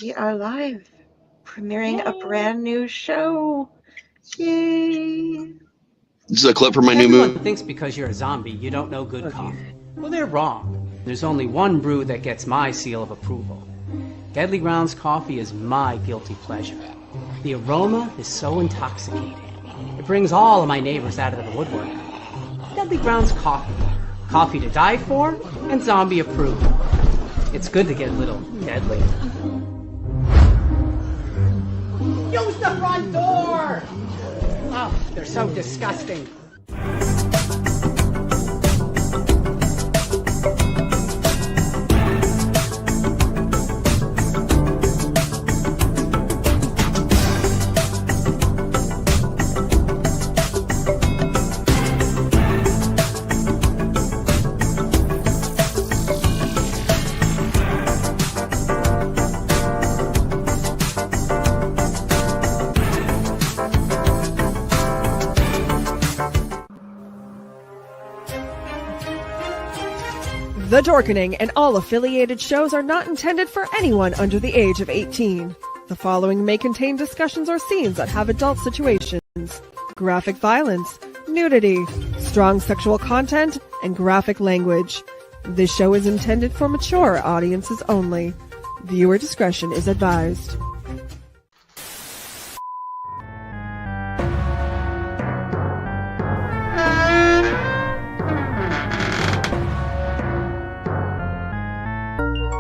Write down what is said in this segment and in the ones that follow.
We are live, premiering a Yay. brand new show. Yay! This is a clip from my new Everyone movie. thinks because you're a zombie, you don't know good Okay. coffee. Well, they're wrong. There's only one brew that gets my seal of approval. Deadly Grounds coffee is my guilty pleasure. The aroma is so intoxicating. It brings all of my neighbors out of the woodwork. Deadly Grounds coffee. Coffee to die for and zombie approved. It's good to get a little deadly. Use the front door! Oh, they're so disgusting. The Dorkening and all affiliated shows are not intended for anyone under the age of 18. The following may contain discussions or scenes that have adult situations, graphic violence, nudity, strong sexual content, and graphic language. This show is intended for mature audiences only. Viewer discretion is advised.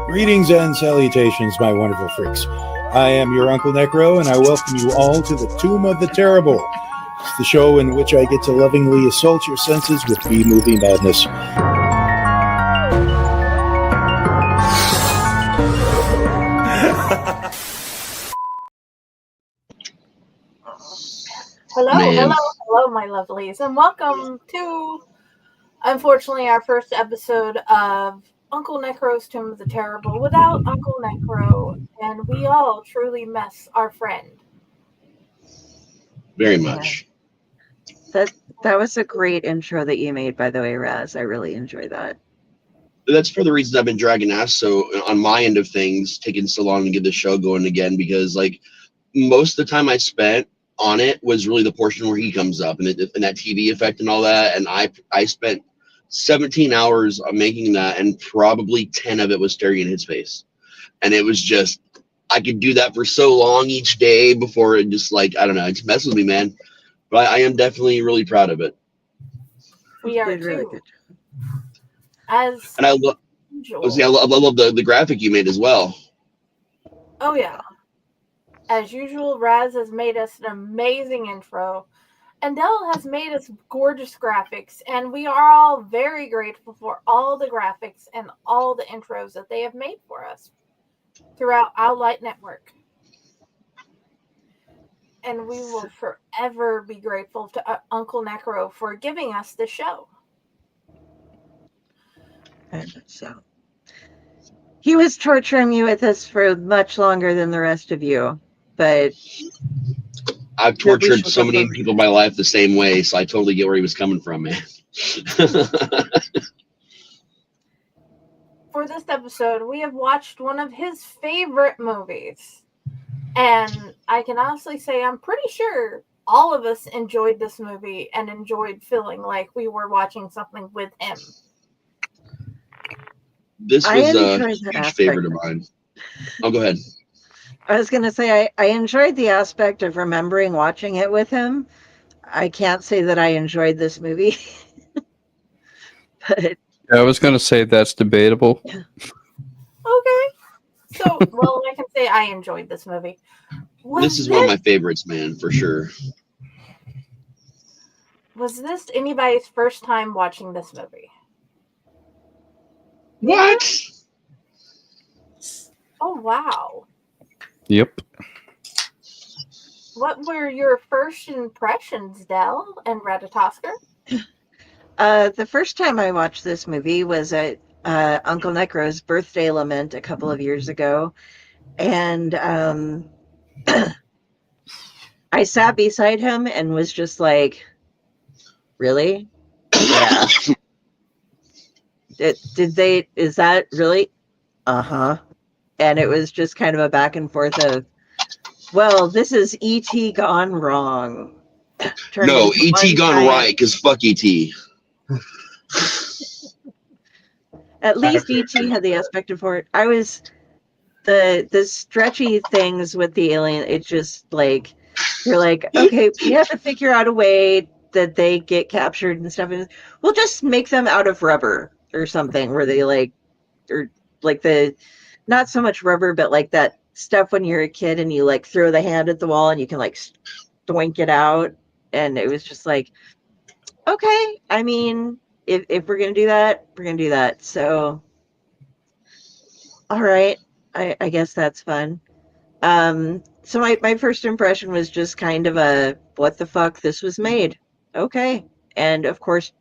Greetings and salutations, my wonderful freaks. I am your Uncle NecRo, and I welcome you all to the Tomb of the Terrible. It's the show in which I get to lovingly assault your senses with B-movie madness. Hello, my lovelies, and welcome to, unfortunately, our first episode of Uncle NecRo's Tomb of the Terrible without Uncle NecRo, and we all truly miss our friend. Very much. That was a great intro that you made, by the way, Raz. I really enjoy that. That's for the reasons I've been dragging ass. So on my end of things, taking so long to get the show going again, because like most of the time I spent on it was really the portion where he comes up and that TV effect and all that. And I spent 17 hours on making that, and probably 10 of it was staring in his face. And it was just, I could do that for so long each day before it just like, I don't know, it messes with me, man. But I am definitely really proud of it. We are did really too. good. As And I love the graphic you made as well. Oh yeah. As usual, Raz has made us an amazing intro, and Dell has made us gorgeous graphics, and we are all very grateful for all the graphics and all the intros that they have made for us throughout our Light Network. And we will forever be grateful to Uncle NecRo for giving us the show. And so, he was torturing me with this for much longer than the rest of you, but I've tortured so many people in my life the same way, so I totally get where he was coming from, man. For this episode, we have watched one of his favorite movies. And I can honestly say I'm pretty sure all of us enjoyed this movie and enjoyed feeling like we were watching something with him. This was a huge favorite of mine. Oh, go ahead. I was going to say I enjoyed the aspect of remembering watching it with him. I can't say that I enjoyed this movie. But I was going to say that's debatable. Okay. So, well, I can say I enjoyed this movie. This is one of my favorites, man, for sure. Was this anybody's first time watching this movie? What? Oh, wow. Yep. What were your first impressions, Dell and Ratatosker? the first time I watched this movie was at Uncle NecRo's birthday lament a couple of years ago. And I sat beside him and was just like, really? Yeah. Is that really? Uh-huh. and it was just kind of a back and forth of, well, this is E.T. gone wrong. Turning No, into E.T. one gone giant- right, because fuck E.T. At least E.T. had the aspect of horror. I was the stretchy things with the alien. It's just like you're like, okay, we have to figure out a way that they get captured and stuff. And we'll just make them out of rubber or something, where they like, or like the not so much rubber, but like that stuff when you're a kid and you like throw the hand at the wall and you can like doink it out. And it was just like, okay, I mean, if we're gonna do that, we're gonna do that. So, all right, I guess that's fun. So my first impression was just kind of a what the fuck, this was made. Okay. And of course,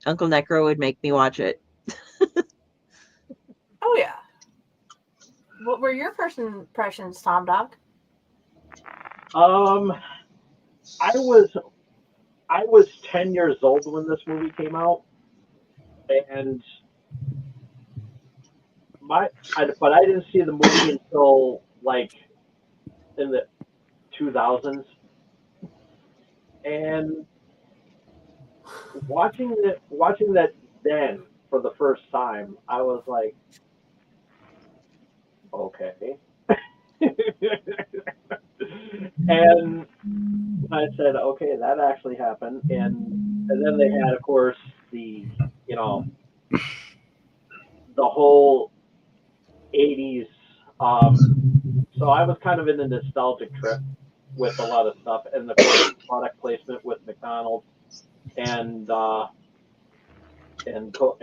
Uncle NecRo would make me watch it. Oh yeah. What were your first impressions, Tom Doc? I was 10 years old when this movie came out, and but I didn't see the movie until like in the 2000s, and watching that then for the first time, I was like, okay. And I said, okay, that actually happened. And then they had, of course, the whole 80s. So I was kind of in a nostalgic trip with a lot of stuff, and the product placement with McDonald's and Coke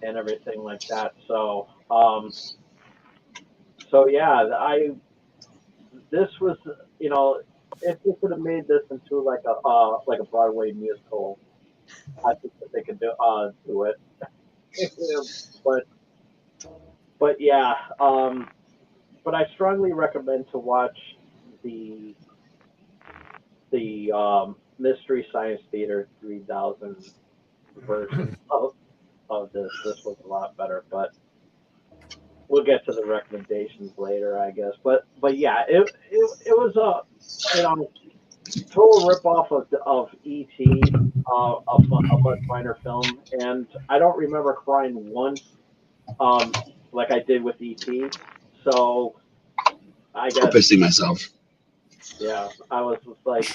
and everything like that. So yeah, this was, if they could have made this into like a Broadway musical, I think that they could do it. but yeah, but I strongly recommend to watch the Mystery Science Theater 3000 version of this. This was a lot better, but we'll get to the recommendations later, I guess. But yeah, it was a total ripoff of E.T., a much minor film, and I don't remember crying once, like I did with E.T. So I guess Pissing myself. Yeah, I was just like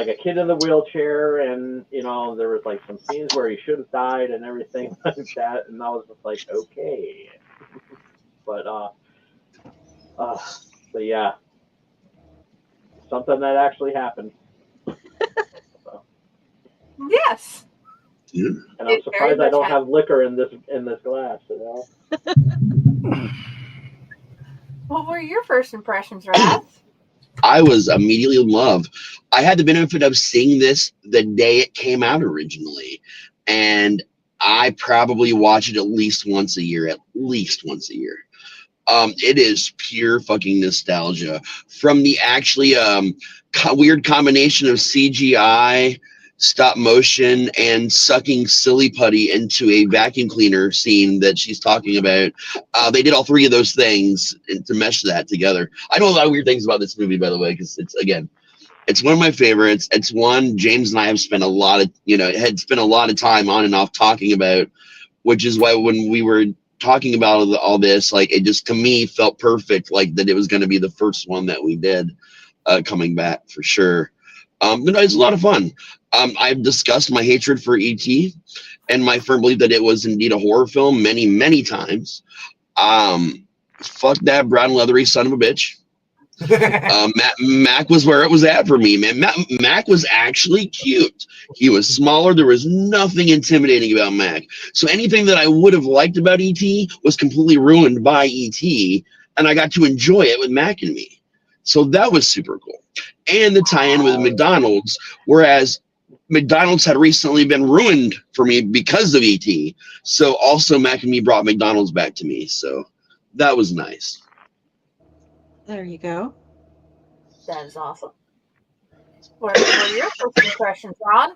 a kid in the wheelchair, and there was like some scenes where he should have died and everything like that, and I was just like, okay. But yeah, something that actually happened. So. Yes. Yeah. And I'm surprised I don't have liquor in this glass. What were your first impressions, Raz? I was immediately in love. I had the benefit of seeing this the day it came out originally, and I probably watch it at least once a year. It is pure fucking nostalgia from the actually weird combination of CGI, stop motion, and sucking silly putty into a vacuum cleaner scene that she's talking about. They did all three of those things to mesh that together. I know a lot of weird things about this movie, by the way, because it's one of my favorites. It's one James and I have spent a lot of time on and off talking about, which is why when we were talking about all this, like, it just to me felt perfect, like that it was going to be the first one that we did coming back for sure. But no, it's a lot of fun. I've discussed my hatred for E.T. and my firm belief that it was indeed a horror film many, many times. Fuck that brown leathery son of a bitch. Mac was where it was at for me, man. Mac was actually cute. He was smaller. There was nothing intimidating about Mac. So anything that I would have liked about E.T. was completely ruined by E.T. and I got to enjoy it with Mac and me. So that was super cool. And the tie-in with McDonald's, whereas McDonald's had recently been ruined for me because of E.T. So also Mac and me brought McDonald's back to me. So that was nice. There you go. That is awesome. What were your first impressions, Ron?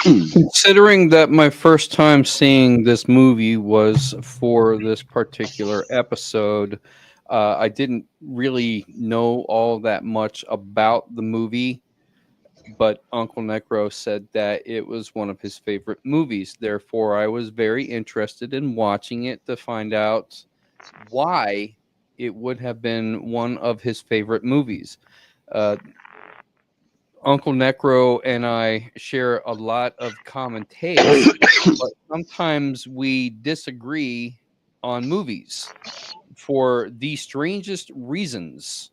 Considering that my first time seeing this movie was for this particular episode, I didn't really know all that much about the movie, but Uncle NecRo said that it was one of his favorite movies. Therefore, I was very interested in watching it to find out why it would have been one of his favorite movies. Uncle NecRo and I share a lot of common tastes, but sometimes we disagree on movies for the strangest reasons.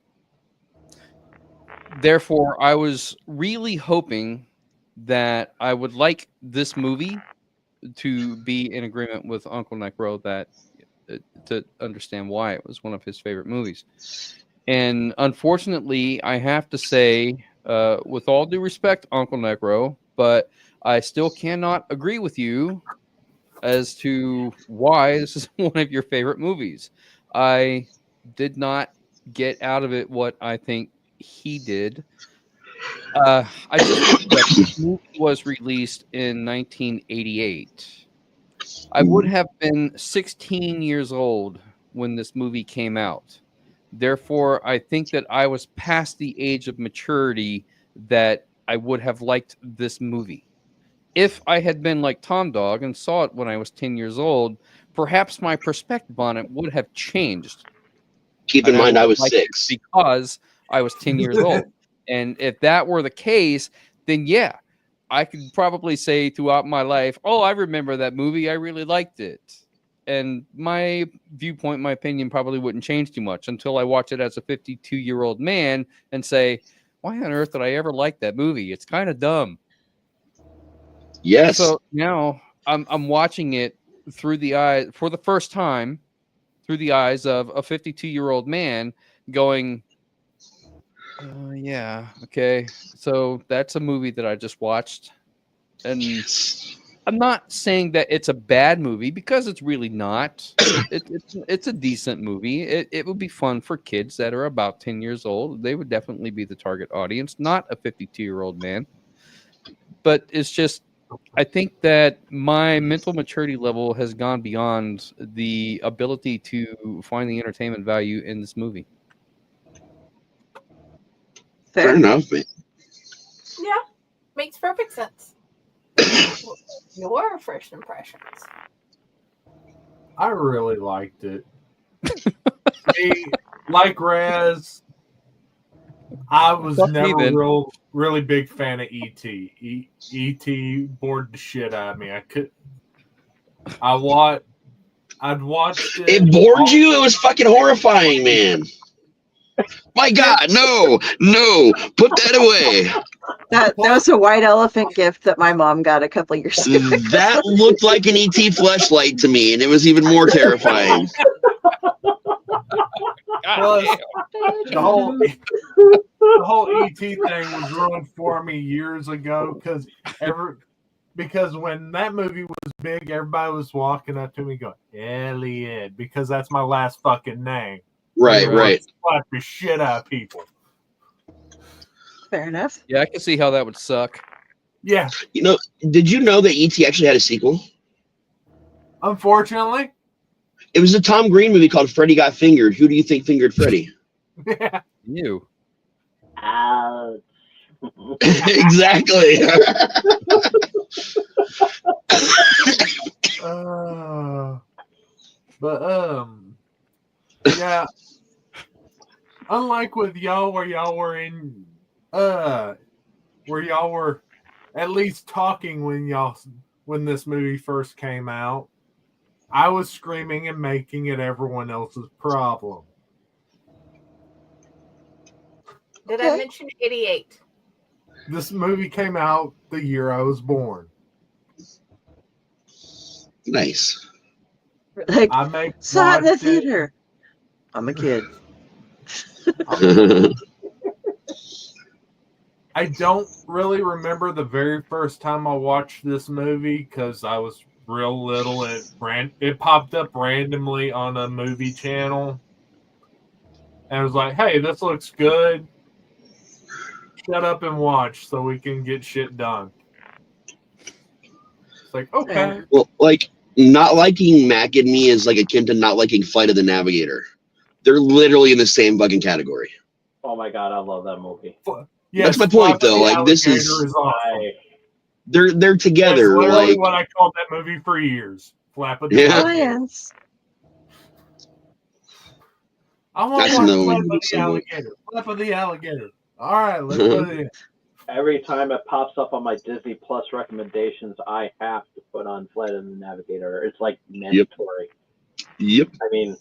Therefore, I was really hoping that I would like this movie to be in agreement with Uncle NecRo that to understand why it was one of his favorite movies. And unfortunately, I have to say, with all due respect, Uncle NecRo, but I still cannot agree with you as to why this is one of your favorite movies. I did not get out of it what I think he did. I just looked it up. This movie was released in 1988. I would have been 16 years old when this movie came out. Therefore, I think that I was past the age of maturity that I would have liked this movie. If I had been like Tom Dog and saw it when I was 10 years old, perhaps my perspective on it would have changed. Keep in And mind, I would was like it 6. because I was 10 years old. And if that were the case, then yeah, I could probably say throughout my life, oh, I remember that movie. I really liked it. And my viewpoint, my opinion probably wouldn't change too much until I watch it as a 52-year-old man and say, why on earth did I ever like that movie? It's kind of dumb. Yes. So now I'm watching it through the eyes for the first time through the eyes of a 52-year-old man going, yeah, okay. So that's a movie that I just watched. And I'm not saying that it's a bad movie because it's really not. It's a decent movie. It would be fun for kids that are about 10 years old. They would definitely be the target audience, not a 52-year-old man. But it's just, I think that my mental maturity level has gone beyond the ability to find the entertainment value in this movie. Fair enough, man. Yeah, makes perfect sense. Your first impressions? I really liked it. Like Raz, I was never really big fan of E.T. E.T. bored the shit out of me. I'd watched it. It bored you? It was fucking horrifying, man. My God, no, put that away. That was a white elephant gift that my mom got a couple years ago. That looked like an ET fleshlight to me, and it was even more terrifying. Plus, the whole ET thing was ruined for me years ago because when that movie was big, everybody was walking up to me going, Elliott, because that's my last fucking name. Right. Slap the shit out of people. Fair enough. Yeah, I can see how that would suck. Yeah. Did you know that E.T. actually had a sequel? Unfortunately. It was a Tom Green movie called Freddy Got Fingered. Who do you think fingered Freddy? Yeah. You. Ouch. Exactly. Yeah. Unlike with y'all, where y'all were at least talking when this movie first came out, I was screaming and making it everyone else's problem. Did I mention 88? This movie came out the year I was born. Nice. Like, saw it in the theater. I'm a kid. I don't really remember the very first time I watched this movie because I was real little. It popped up randomly on a movie channel. And I was like, hey, this looks good. Shut up and watch so we can get shit done. It's like, okay. Well, like, not liking Mac and Me is like akin to not liking Flight of the Navigator. They're literally in the same fucking category. Oh my god, I love that movie. Yes, That's my point, though. the Like, this is awesome. they're together. That's literally like what I called that movie for years. Flap of the Yeah. Alligator. Alliance. I want That's to watch another Flap one of the somewhat. Alligator. Flap of the Alligator. All right, let's put it in. Every time it pops up on my Disney Plus recommendations, I have to put on Flight of the Navigator. It's like mandatory. Yep. I mean,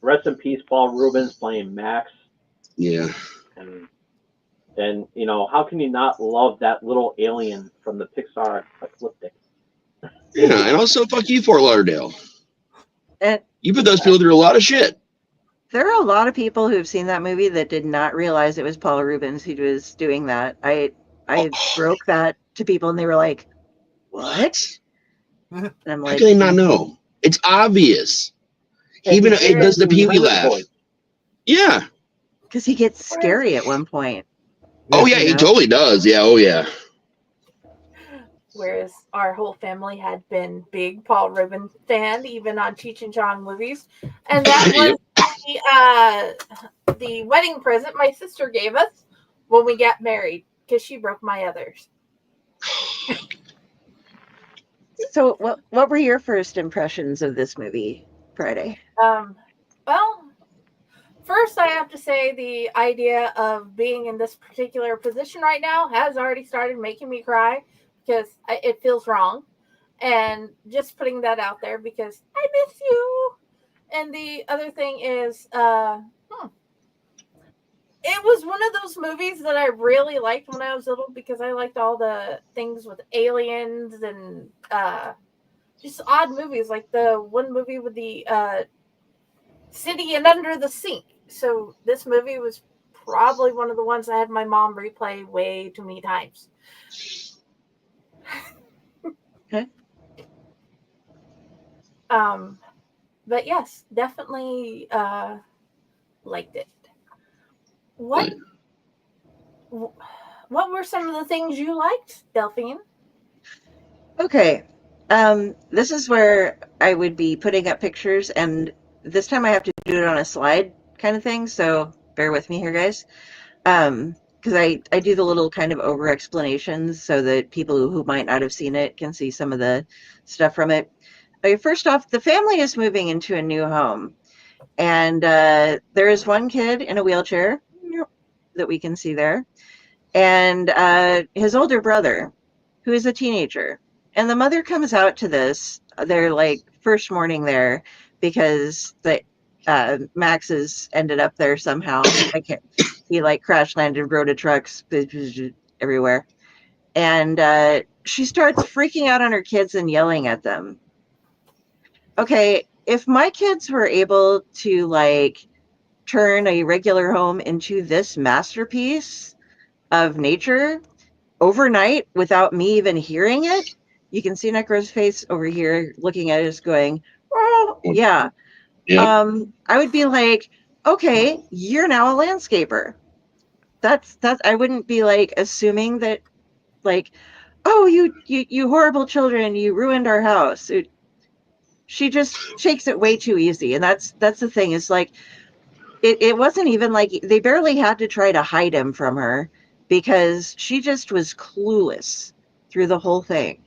rest in peace, Paul Rubens playing Max. Yeah. And you know, how can you not love that little alien from the Pixar Ecliptic? Yeah, and also fuck you, Fort Lauderdale. And You put those people through a lot of shit. there are a lot of people who've seen that movie that did not realize it was Paul Rubens who was doing that. I broke that to people and they were like, "What?" And I'm How like, can they not know? It's obvious. Even it does the Pee Wee laugh. Yeah. because he gets scary at one point. Oh yeah, he totally does. Yeah. Oh yeah. Whereas our whole family had been big Paul Rubens fan, even on Cheech and Chong movies, and that was the wedding present my sister gave us when we got married because she broke my others. So, what were your first impressions of this movie, Friday? Well, first I have to say the idea of being in this particular position right now has already started making me cry because it feels wrong. And just putting that out there because I miss you. And the other thing is, it was one of those movies that I really liked when I was little because I liked all the things with aliens and just odd movies, like the one movie with the City and Under the Sea. So this movie was probably one of the ones I had my mom replay way too many times. Okay. But yes, definitely liked it. What were some of the things you liked, Delphine? Okay. This is where I would be putting up pictures, and this time I have to do it on a slide kind of thing, so bear with me here, guys. Because I do the little kind of over explanations so that people who might not have seen it can see some of the stuff from it. Okay, first off, the family is moving into a new home, and there is one kid in a wheelchair that we can see there, and his older brother, who is a teenager. And the mother comes out to this, their like first morning there, because the Max has ended up there somehow. He like crash landed, rode a trucks everywhere, and she starts freaking out on her kids and yelling at them. Okay, if my kids were able to like turn a regular home into this masterpiece of nature overnight without me even hearing it, you can see NecRo's face over here looking at us going, "Oh, yeah." Yep. I would be like, "Okay, you're now a landscaper." That's I wouldn't be like assuming that like, "Oh, you horrible children, you ruined our house." She just takes it way too easy, and that's the thing. Is like it wasn't even like they barely had to try to hide him from her because she just was clueless through the whole thing.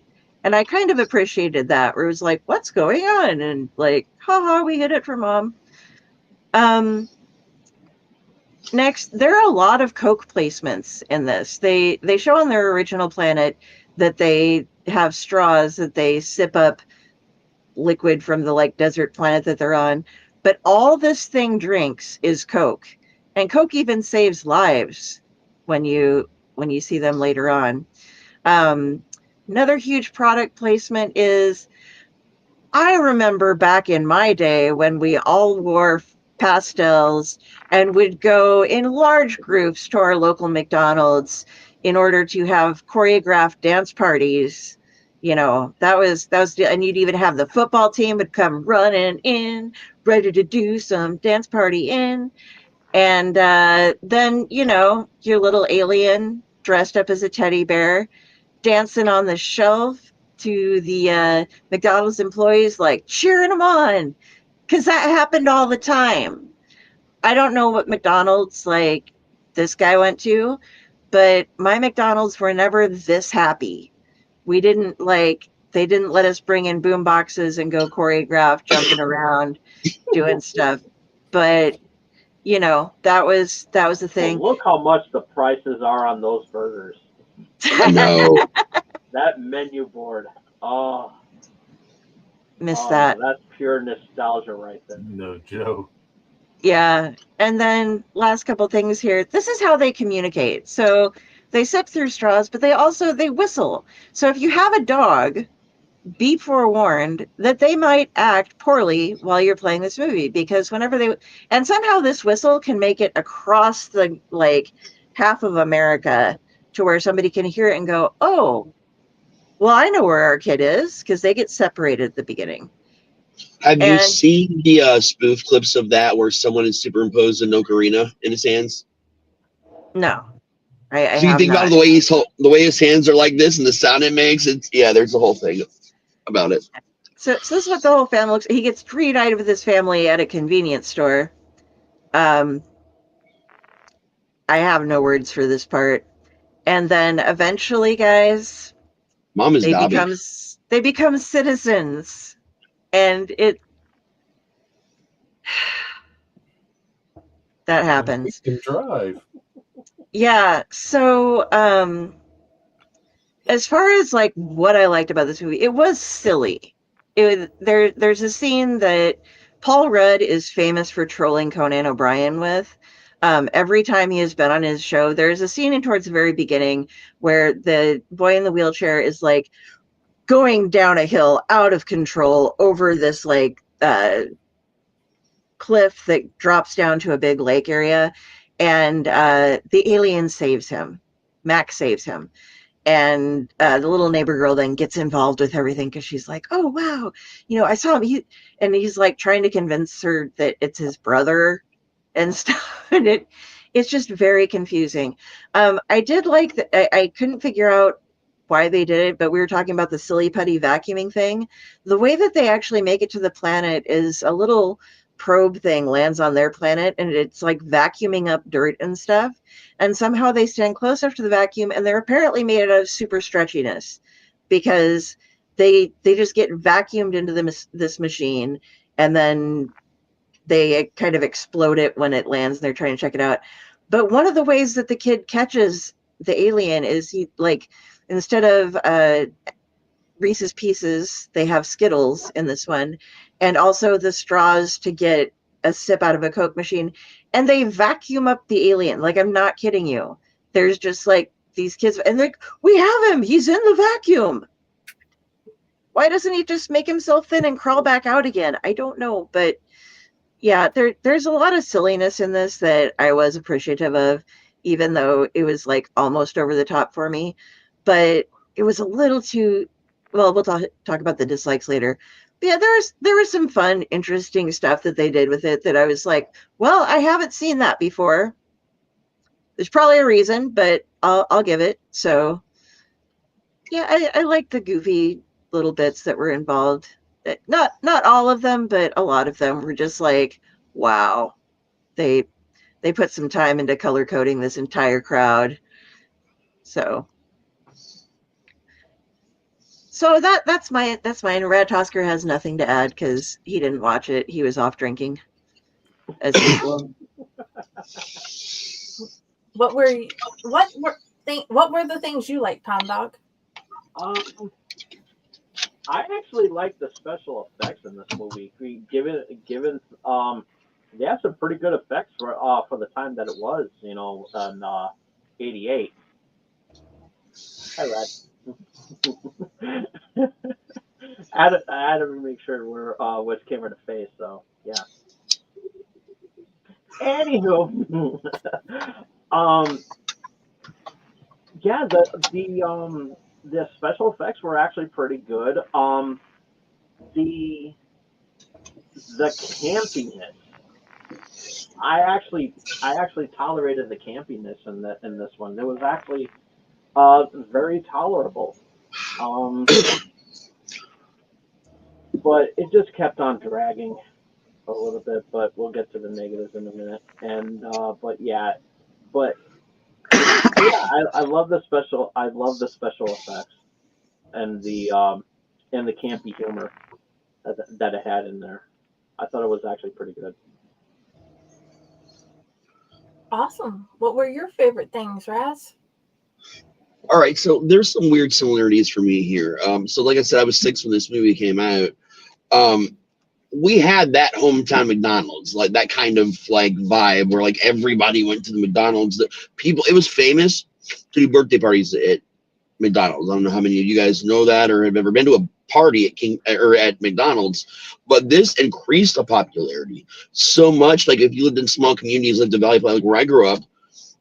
And I kind of appreciated that, where it was like, what's going on? And like, haha, we hid it from mom. Next, there are a lot of Coke placements in this. They show on their original planet that they have straws that they sip up liquid from the like desert planet that they're on. But all this thing drinks is Coke. And Coke even saves lives when you see them later on. Another huge product placement is, I remember back in my day when we all wore pastels and would go in large groups to our local McDonald's in order to have choreographed dance parties. You know, that was, and you'd even have the football team would come running in, ready to do some dance party in. And then, you know, your little alien dressed up as a teddy bear dancing on the shelf to the McDonald's employees, like cheering them on, because that happened all the time. I don't know what McDonald's like this guy went to, but my McDonald's were never this happy. We didn't they didn't let us bring in boom boxes and go choreograph jumping around doing stuff. But you know, that was the thing. Well, look how much the prices are on those burgers. I know. That menu board. Oh, Miss that. That's pure nostalgia right there. No joke. Yeah. And then last couple things here. This is how they communicate. So they sip through straws, but they whistle. So if you have a dog, be forewarned that they might act poorly while you're playing this movie, because and somehow this whistle can make it across the half of America to where somebody can hear it and go, oh, well, I know where our kid is, because they get separated at the beginning. Have you seen the spoof clips of that where someone has superimposed an ocarina in his hands? No. I So you think about the way his hands are like this and the sound it makes? There's a whole thing about it. So this is what the whole family looks. He gets reunited with his family at a convenience store. I have no words for this part. And then eventually, guys, Mom is they become citizens, and that happens. You can drive. Yeah. So, as far as what I liked about this movie, it was silly. There's a scene that Paul Rudd is famous for trolling Conan O'Brien with. Every time he has been on his show, there's a scene towards the very beginning where the boy in the wheelchair is going down a hill out of control over this cliff that drops down to a big lake area, and the alien saves him. Max saves him. And the little neighbor girl then gets involved with everything because she's like, oh, wow, I saw him. He's trying to convince her that it's his brother and stuff. And it's just very confusing. I did like that. I couldn't figure out why they did it, but we were talking about the silly putty vacuuming thing. The way that they actually make it to the planet is a little probe thing lands on their planet, and it's vacuuming up dirt and stuff. And somehow they stand close after the vacuum, and they're apparently made out of super stretchiness, because they just get vacuumed into this machine, and then they kind of explode it when it lands and they're trying to check it out. But one of the ways that the kid catches the alien is he instead of Reese's Pieces, they have Skittles in this one, and also the straws to get a sip out of a Coke machine, and they vacuum up the alien. I'm not kidding you. There's just these kids, and we have him. He's in the vacuum. Why doesn't he just make himself thin and crawl back out again? I don't know, but yeah, there's a lot of silliness in this that I was appreciative of, even though it was almost over the top for me. But it was a little too, well, we'll talk about the dislikes later. But yeah, there was some fun, interesting stuff that they did with it that I was like, well, I haven't seen that before. There's probably a reason, but I'll give it. So yeah, I like the goofy little bits that were involved. Not all of them, but a lot of them were just wow. They put some time into color coding this entire crowd. So that's mine. Rad Tosker has nothing to add because he didn't watch it. He was off drinking, as usual. What were the things you liked, Tom Dog? I actually like the special effects in this movie. Given they have some pretty good effects for the time that it was, in '88. Hi, Rad. I had to make sure we're which camera to face. So yeah. Anywho, yeah, the special effects were actually pretty good. The campiness. I actually tolerated the campiness in this one. It was actually very tolerable. but it just kept on dragging a little bit. But we'll get to the negatives in a minute. And but I love the special. I love the special effects and the campy humor that it had in there. I thought it was actually pretty good. Awesome. What were your favorite things, Raz? All right, so there's some weird similarities for me here. So like I said, I was 6 when this movie came out. We had that hometown McDonald's, like that kind of like vibe where like everybody went to the McDonald's. That people, it was famous to do birthday parties at McDonald's. I don't know how many of you guys know that or have ever been to a party at King or at McDonald's, but this increased the popularity so much. Like if you lived in small communities like the Valley, like where I grew up,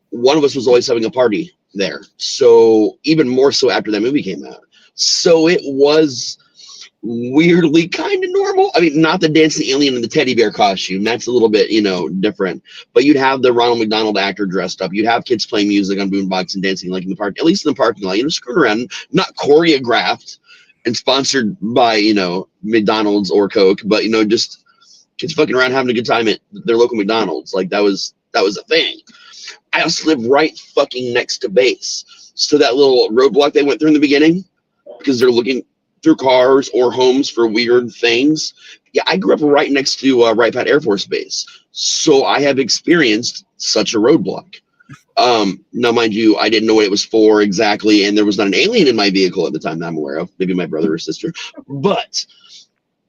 one of us was always having a party there. So even more so after that movie came out. So it was weirdly kind of normal. I mean, not the dancing alien in the teddy bear costume. That's a little bit, different. But you'd have the Ronald McDonald actor dressed up. You'd have kids playing music on boombox and dancing like in the park, at least in the parking lot, screwing around, not choreographed and sponsored by, McDonald's or Coke, but, just kids fucking around having a good time at their local McDonald's. Like that was a thing. I also live right fucking next to base. So that little roadblock they went through in the beginning, because they're looking through cars or homes for weird things. Yeah, I grew up right next to Wright Pat Air Force Base. So I have experienced such a roadblock. Now, mind you, I didn't know what it was for exactly, and there was not an alien in my vehicle at the time that I'm aware of. Maybe my brother or sister. But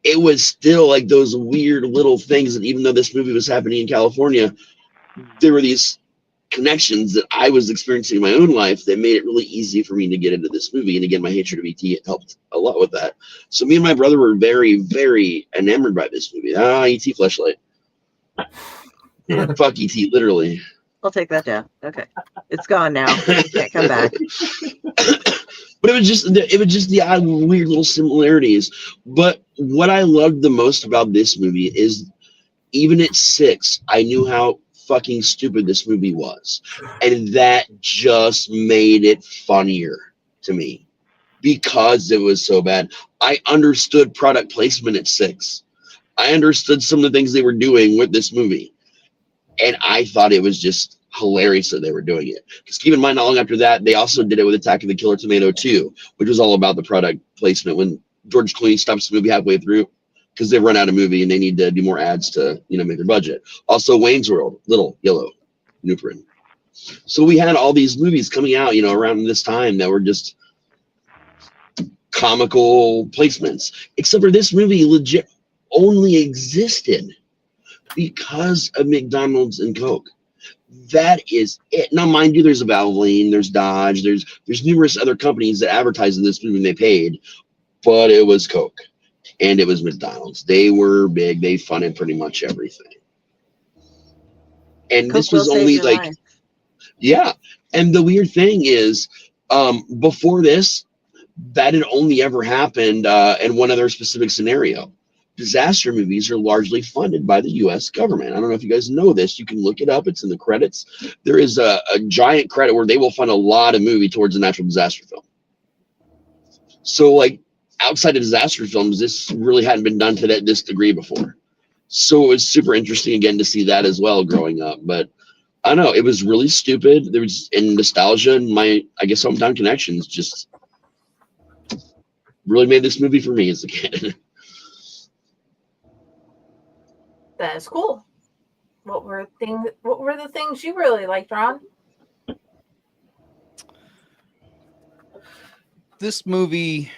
it was still like those weird little things that even though this movie was happening in California, there were these connections that I was experiencing in my own life that made it really easy for me to get into this movie. And again, my hatred of E.T. helped a lot with that. So me and my brother were very, very enamored by this movie. E.T. fleshlight. Fuck E.T. literally. I'll take that down. Okay, it's gone now. You can't come back. But it was just the odd, weird little similarities. But what I loved the most about this movie is even at 6, I knew how fucking stupid this movie was, and that just made it funnier to me because it was so bad. I understood product placement at 6. I understood some of the things they were doing with this movie, and I thought it was just hilarious that they were doing it. Because keep in mind, not long after that, they also did it with Attack of the Killer Tomato 2, which was all about the product placement when George Clooney stops the movie halfway through because they've run out of movie and they need to do more ads to, make their budget. Also, Wayne's World, Little, Yellow, New Print. So we had all these movies coming out, around this time that were just comical placements. Except for this movie legit only existed because of McDonald's and Coke. That is it. Now, mind you, there's a Valvoline, there's Dodge, there's numerous other companies that advertised in this movie and they paid, but it was Coke. And it was McDonald's. They were big. They funded pretty much everything. And Coke this was only like, life. Yeah. And the weird thing is, before this, that had only ever happened in one other specific scenario. Disaster movies are largely funded by the U.S. government. I don't know if you guys know this. You can look it up. It's in the credits. There is a giant credit where they will fund a lot of movie towards a natural disaster film. So, like, outside of disaster films, this really hadn't been done to this degree before. So it was super interesting again to see that as well growing up. But I don't know, it was really stupid. There was in nostalgia and my, I guess, hometown connections just really made this movie for me as a kid. That is cool. What were the things you really liked, Ron? This movie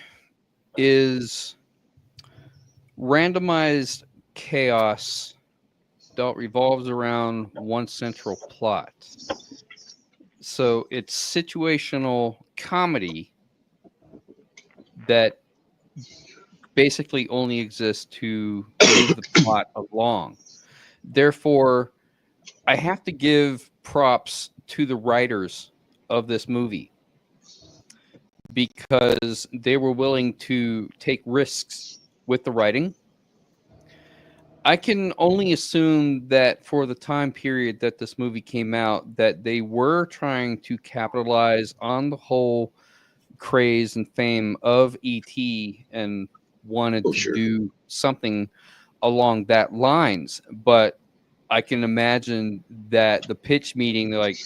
is randomized chaos that revolves around one central plot. So it's situational comedy that basically only exists to move the plot along. Therefore, I have to give props to the writers of this movie because they were willing to take risks with the writing. I can only assume that for the time period that this movie came out, that they were trying to capitalize on the whole craze and fame of E.T. and wanted to do something along that lines. But I can imagine that the pitch meeting, they're like,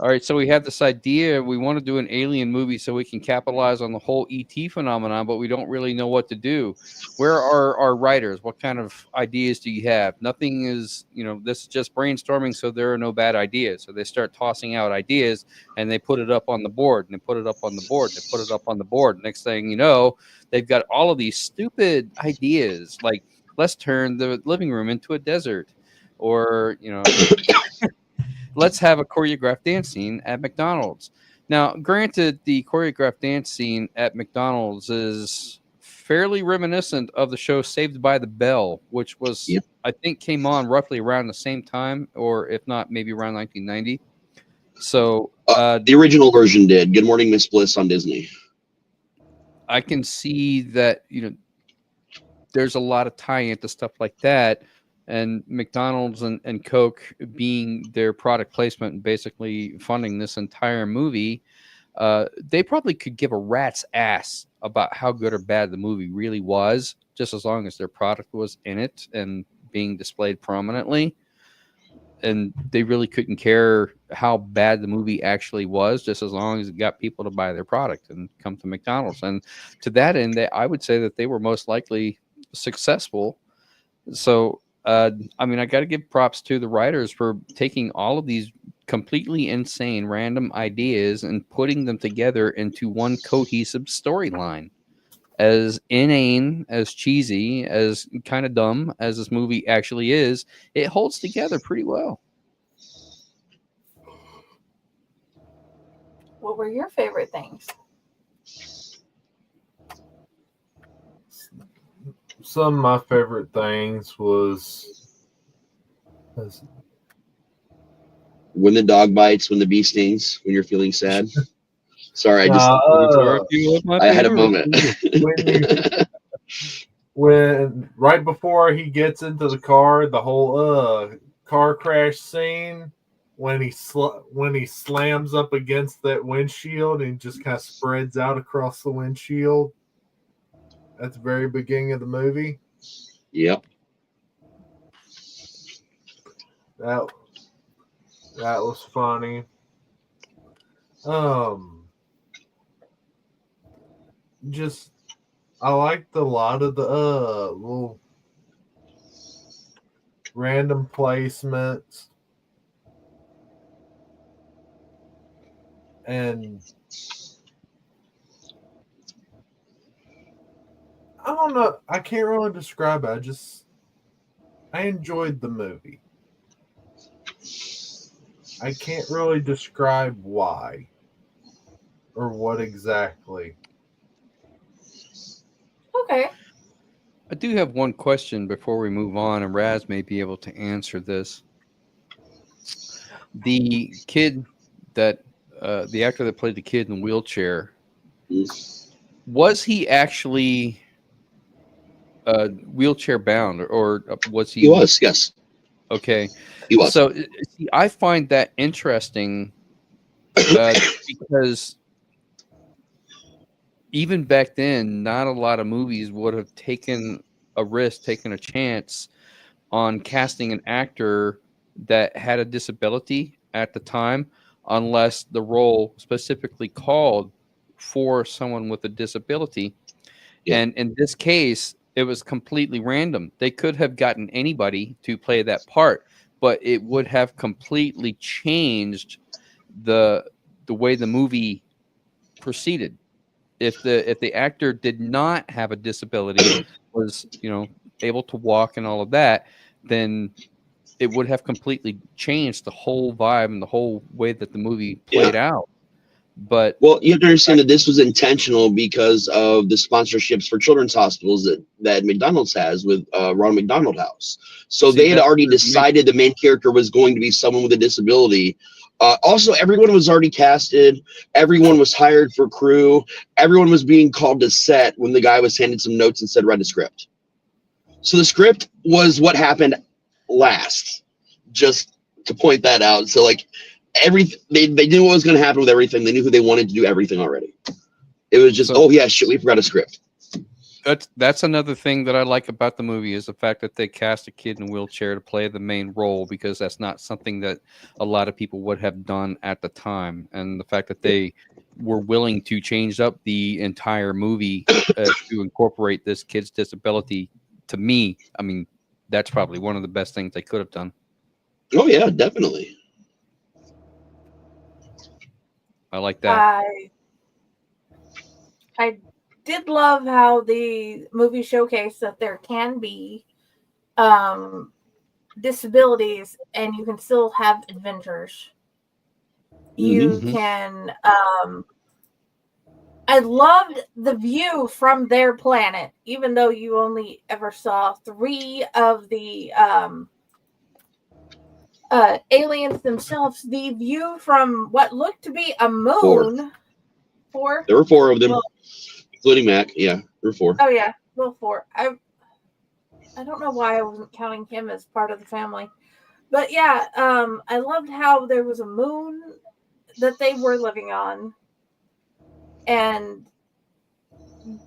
all right, so we have this idea. We want to do an alien movie so we can capitalize on the whole ET phenomenon, but we don't really know what to do. Where are our writers? What kind of ideas do you have? Nothing is, this is just brainstorming, so there are no bad ideas. So they start tossing out ideas, and they put it up on the board, and they put it up on the board, and they put it up on the board. Next thing you know, they've got all of these stupid ideas, like let's turn the living room into a desert, or, let's have a choreographed dance scene at McDonald's. Now, granted, the choreographed dance scene at McDonald's is fairly reminiscent of the show Saved by the Bell, which was, I think, came on roughly around the same time, or if not, maybe around 1990. So the original version did. Good Morning, Miss Bliss on Disney. I can see that, there's a lot of tie-in to stuff like that. And McDonald's and Coke being their product placement and basically funding this entire movie, they probably could give a rat's ass about how good or bad the movie really was, just as long as their product was in it and being displayed prominently. And they really couldn't care how bad the movie actually was, just as long as it got people to buy their product and come to McDonald's. And to that end, I would say that they were most likely successful. So, I got to give props to the writers for taking all of these completely insane random ideas and putting them together into one cohesive storyline. As inane, as cheesy, as kind of dumb as this movie actually is, it holds together pretty well. What were your favorite things? Some of my favorite things was when the dog bites, when the bee stings, when you're feeling sad. Sorry, I had a moment. when right before he gets into the car, the whole car crash scene, when he slams up against that windshield and just kind of spreads out across the windshield at the very beginning of the movie. Yep. That was funny. Just I liked a lot of the little random placements, and I don't know. I can't really describe it. I enjoyed the movie. I can't really describe why or what exactly. Okay. I do have one question before we move on, and Raz may be able to answer this. The kid that, the actor that played the kid in the wheelchair, was he actually wheelchair bound, or was he? He was, yes. Okay. He was. So see, I find that interesting because even back then, not a lot of movies would have taken a risk, taken a chance on casting an actor that had a disability at the time, unless the role specifically called for someone with a disability. Yeah. And in this case, it was completely random. They could have gotten anybody to play that part, but it would have completely changed the way the movie proceeded. If the actor did not have a disability, was able to walk and all of that, then it would have completely changed the whole vibe and the whole way that the movie played out. But you have to understand that this was intentional because of the sponsorships for children's hospitals that McDonald's has with Ronald McDonald House. So they had already decided the main character was going to be someone with a disability. Also, everyone was already casted. Everyone was hired for crew. Everyone was being called to set when the guy was handed some notes and said, write a script. So the script was what happened last, just to point that out. So they knew what was going to happen with everything. They knew who they wanted to do everything already. It was just, we forgot a script. that's another thing that I like about the movie is the fact that they cast a kid in a wheelchair to play the main role, because that's not something that a lot of people would have done at the time, and the fact that they were willing to change up the entire movie to incorporate this kid's disability, to me, I mean, that's probably one of the best things they could have done. Oh yeah, definitely. I like that. I did love how the movie showcased that there can be disabilities and you can still have adventures. You can I loved the view from their planet, even though you only ever saw 3 of the aliens themselves. The view from what looked to be a moon. 4? There were 4 of them, well, including Mac. Yeah, there were 4. Oh yeah, well 4. I don't know why I wasn't counting him as part of the family, but yeah, I loved how there was a moon that they were living on, and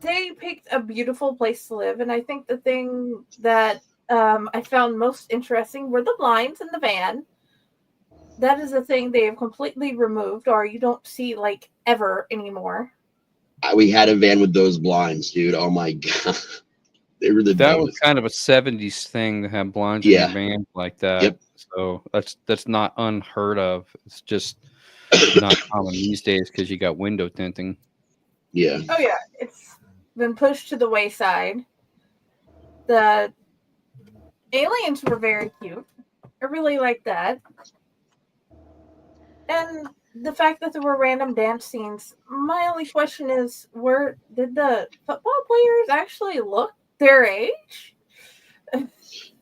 they picked a beautiful place to live. And I think the thing that I found most interesting were the blinds in the van. That is a thing they have completely removed, or you don't see like ever anymore. We had a van with those blinds, dude. Oh my god, they were the that dumbest. was kind of a 70s thing to have blinds in your van like that. Yep. So that's not unheard of. It's just not common these days because you got window tinting. Yeah. Oh yeah, it's been pushed to the wayside. The aliens were very cute. I really liked that. And the fact that there were random dance scenes. My only question is, did the football players actually look their age?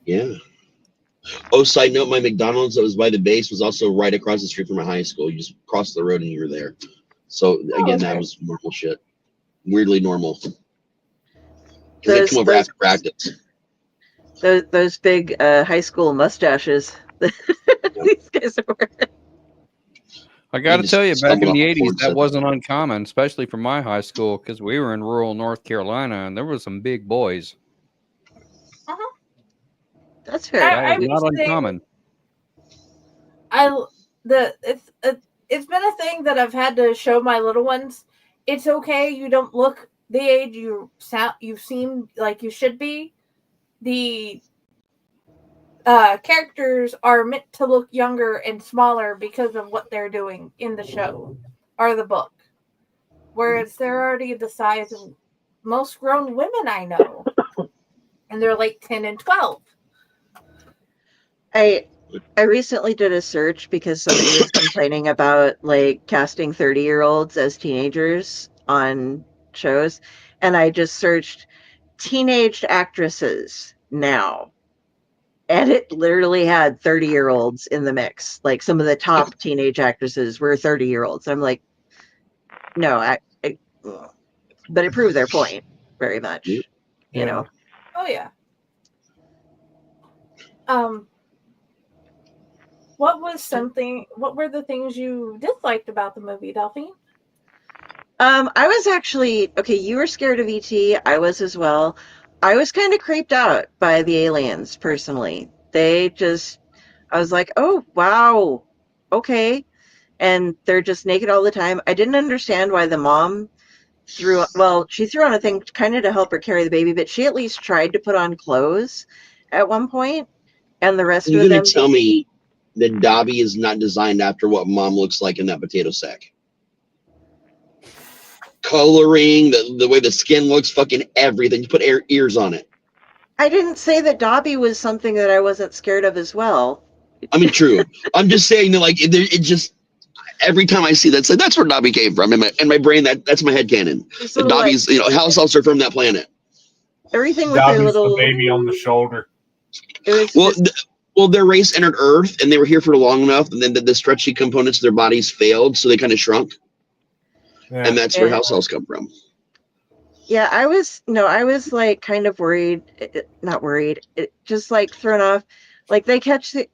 Yeah. Oh, side note, my McDonald's that was by the base was also right across the street from my high school. You just crossed the road and you were there. So again, that was normal shit. Weirdly normal. Because they come over after practice. Those big high school mustaches. These guys are wearing. I got to tell you, back in the 80s, that wasn't uncommon, especially for my high school, because we were in rural North Carolina, and there were some big boys. That's fair. That was not uncommon. It's been a thing that I've had to show my little ones. It's okay. You don't look the age you seem like you should be. The characters are meant to look younger and smaller because of what they're doing in the show or the book. Whereas they're already the size of most grown women I know. And they're like 10 and 12. I recently did a search because somebody was complaining about like casting 30-year-olds as teenagers on shows. And I just searched teenage actresses now. And it literally had 30-year-olds in the mix. Like some of the top teenage actresses were 30-year-olds. I'm like, no, but it proved their point very much. You know. Oh yeah. What were the things you disliked about the movie, Delphine? I was actually you were scared of ET. I was as well. I was kind of creeped out by the aliens, personally. I was like, oh, wow, okay. And they're just naked all the time. I didn't understand why the mom she threw on a thing kind of to help her carry the baby, but she at least tried to put on clothes at one point, and the rest of them... You're going to tell me that Dobby is not designed after what mom looks like in that potato sack? Coloring, the way the skin looks, fucking everything. You put ears on it. I didn't say that Dobby was something that I wasn't scared of as well. I mean, true. I'm just saying that, like, it just every time I see that, so that's where Dobby came from. In my brain, that's my headcanon. So Dobby's, house elves are from that planet. Everything with Dobby's their little the baby on the shoulder. Well, their race entered Earth, and they were here for long enough, and then the stretchy components of their bodies failed, so they kind of shrunk. Yeah. And that's where house elves come from. Yeah, I was like kind of worried, not worried, just like thrown off. Like they catch the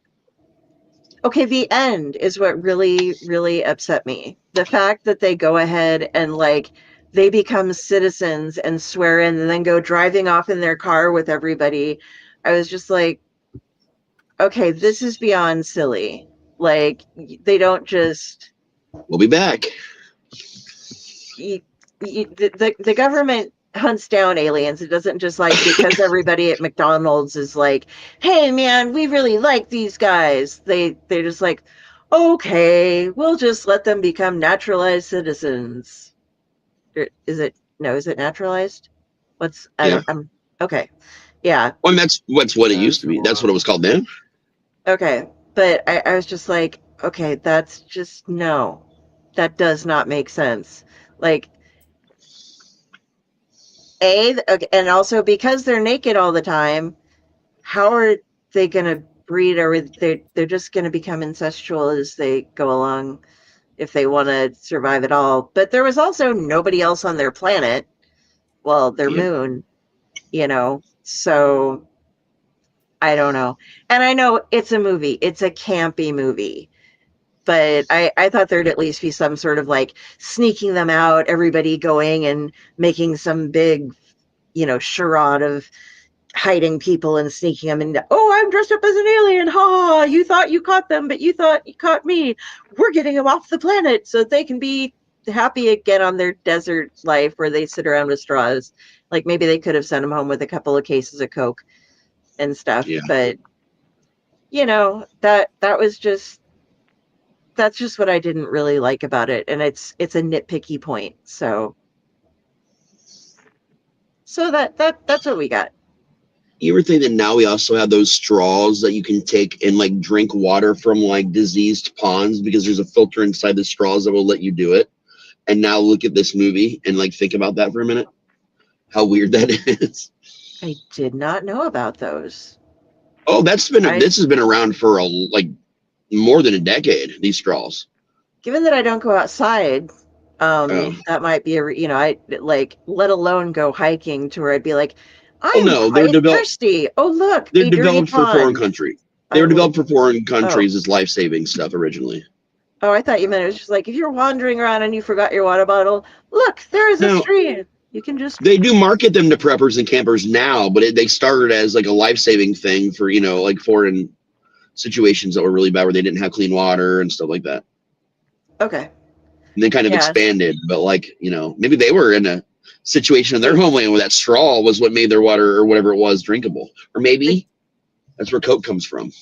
end is what really, really upset me. The fact that they go ahead and like they become citizens and swear in and then go driving off in their car with everybody. I was just like, okay, this is beyond silly. Like, they don't just... We'll be back. The government hunts down aliens. It doesn't just like because everybody at McDonald's is like, hey man, we really like these guys. They're just like, okay, we'll just let them become naturalized citizens. Is it naturalized? I'm okay. Yeah. Well, that's what it used to be. That's what it was called then. Okay. But I was just like, okay, that's just no. That does not make sense. Like, and also because they're naked all the time, how are they going to breed? Or they're just going to become incestual as they go along if they want to survive at all. But there was also nobody else on their planet, well, their moon, so I don't know. And I know it's a movie, it's a campy movie, but I thought there'd at least be some sort of like sneaking them out, everybody going and making some big, charade of hiding people and sneaking them in. Oh, I'm dressed up as an alien. Ha! You thought you caught them, but you thought you caught me. We're getting them off the planet so they can be happy again on their desert life where they sit around with straws. Like maybe they could have sent them home with a couple of cases of Coke and stuff. Yeah. But that's just what I didn't really like about it, and it's a nitpicky point. So that's what we got. You ever think that now we also have those straws that you can take and like drink water from like diseased ponds because there's a filter inside the straws that will let you do it? And now look at this movie and like think about that for a minute. How weird that is. I did not know about those. Oh, this has been around for more than a decade, these straws. Given that I don't go outside, that might be I like, let alone go hiking to where I'd be like, I'm thirsty. Oh, look, they're developed for foreign countries. They were developed for foreign countries as life-saving stuff originally. Oh, I thought you meant it was just like if you're wandering around and you forgot your water bottle, look, there is a stream. You can just... They do market them to preppers and campers now, but they started as like a life-saving thing for, like foreign situations that were really bad where they didn't have clean water and stuff like that. Okay. And they kind of expanded, but maybe they were in a situation in their homeland where that straw was what made their water or whatever it was drinkable. Or maybe that's where Coke comes from.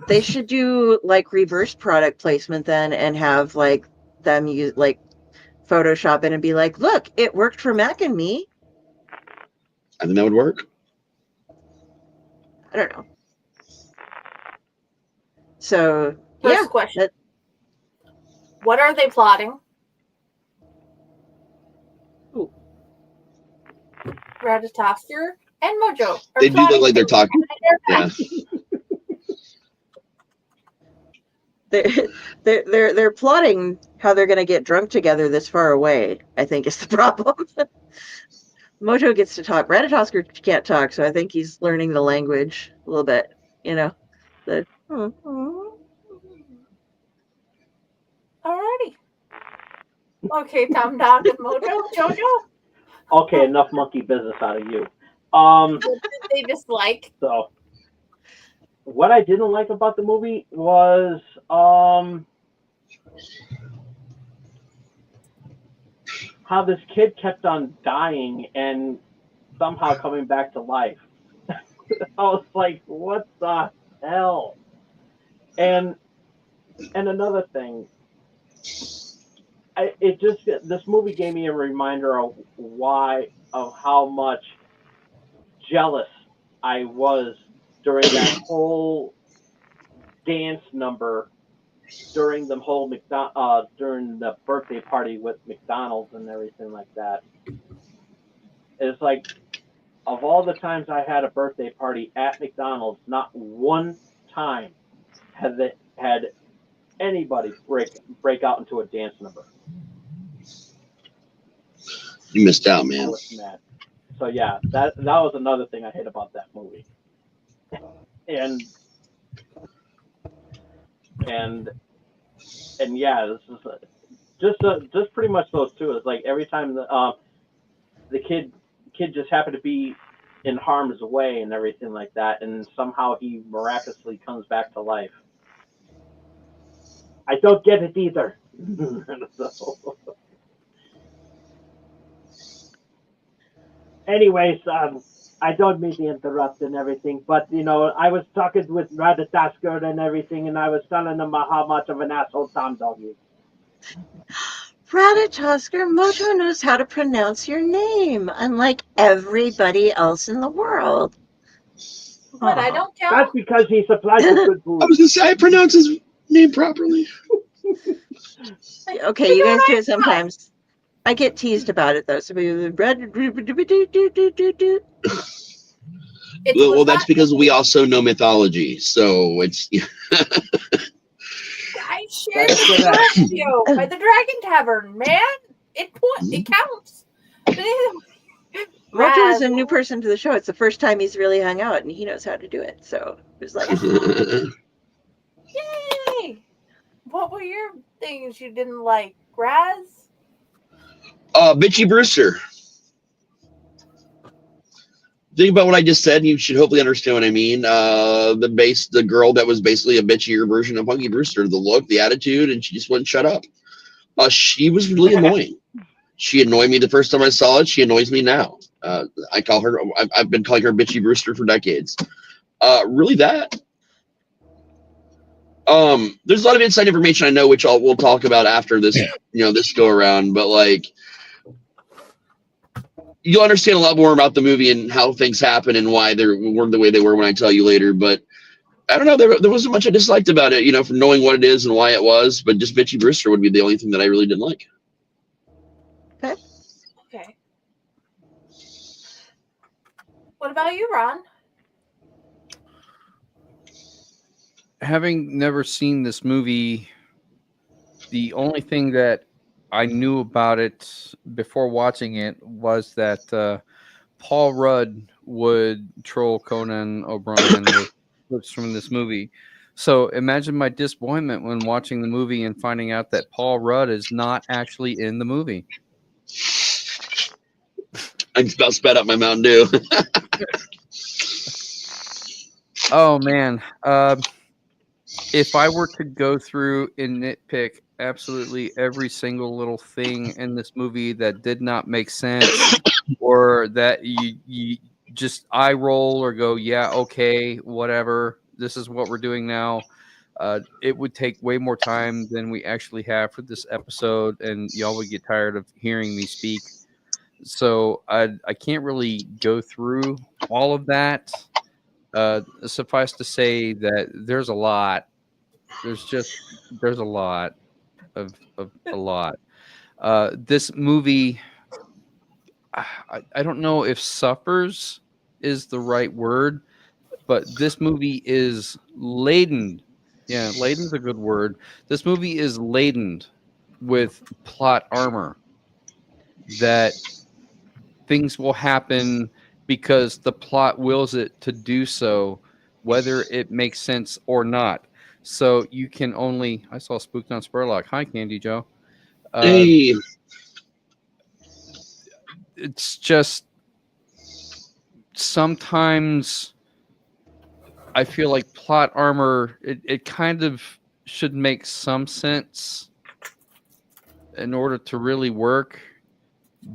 They should do like reverse product placement then and have like them use like Photoshop it and be like, look, it worked for Mac and me. I think that would work. I don't know. So First question. What are they plotting? Ooh. Ratatosker and Mojo. They do look like they're talking. Yeah. They're plotting how they're going to get drunk together this far away, I think is the problem. Mojo gets to talk. Ratatosker can't talk, so I think he's learning the language a little bit, Alrighty. Okay, Tom Doc and Mojo. Jojo? Okay, enough monkey business out of you. They dislike. So, what I didn't like about the movie was how this kid kept on dying and somehow coming back to life. I was like, what the hell? And another thing, this movie gave me a reminder of how much jealous I was during that whole dance number during the whole during the birthday party with McDonald's and everything like that. It's like, of all the times I had a birthday party at McDonald's, not one time had anybody break out into a dance number. You missed out, man. I was mad. So yeah, that was another thing I hate about that movie. And yeah, this is just pretty much those two. It's like every time the kid just happened to be in harm's way and everything like that, and somehow he miraculously comes back to life. I don't get it either. So. Anyways, I don't mean to interrupt and everything, but I was talking with Raz T Slasher and everything, and I was telling him how much of an asshole Tom Dog is. Raz T Slasher, Mojo knows how to pronounce your name, unlike everybody else in the world. But I don't count. That's because he supplies the good food. I was gonna say I pronounce his name properly. Okay, you guys do it sometimes. I get teased about it though. So well, that's because we also know mythology, so it's. I shared the video by the Dragon Tavern, man. It counts. Mojo is a new person to the show. It's the first time he's really hung out, and he knows how to do it. So it was like, yay! What were your things you didn't like, Raz? Bitchy Brewster. Think about what I just said, and you should hopefully understand what I mean. The girl that was basically a bitchier version of Punky Brewster. The look, the attitude, and she just wouldn't shut up. She was really annoying. She annoyed me the first time I saw it. She annoys me now. I call her. I've been calling her Bitchy Brewster for decades. Really that. There's a lot of inside information I know, which we'll talk about after this. This go around, but like. You'll understand a lot more about the movie and how things happen and why they were the way they were when I tell you later. But I don't know. There wasn't much I disliked about it, from knowing what it is and why it was. But just Bitchy Brewster would be the only thing that I really didn't like. Okay. What about you, Ron? Having never seen this movie, the only thing that I knew about it before watching it was that Paul Rudd would troll Conan O'Brien with clips from this movie. So imagine my disappointment when watching the movie and finding out that Paul Rudd is not actually in the movie. I about spat out my Mountain Dew. Oh, man. If I were to go through and nitpick absolutely every single little thing in this movie that did not make sense or that you just eye roll or go, yeah, okay, whatever, this is what we're doing now, it would take way more time than we actually have for this episode, and y'all would get tired of hearing me speak. So I can't really go through all of that. Suffice to say that there's a lot. There's a lot of a lot. This movie, I don't know if suffers is the right word, but this movie is laden. Yeah, laden's a good word. This movie is laden with plot armor that things will happen because the plot wills it to do so, whether it makes sense or not. So you can only. I saw Spooked on Spurlock. Hi, Candy Joe. Hey. It's just sometimes I feel like plot armor. It kind of should make some sense in order to really work,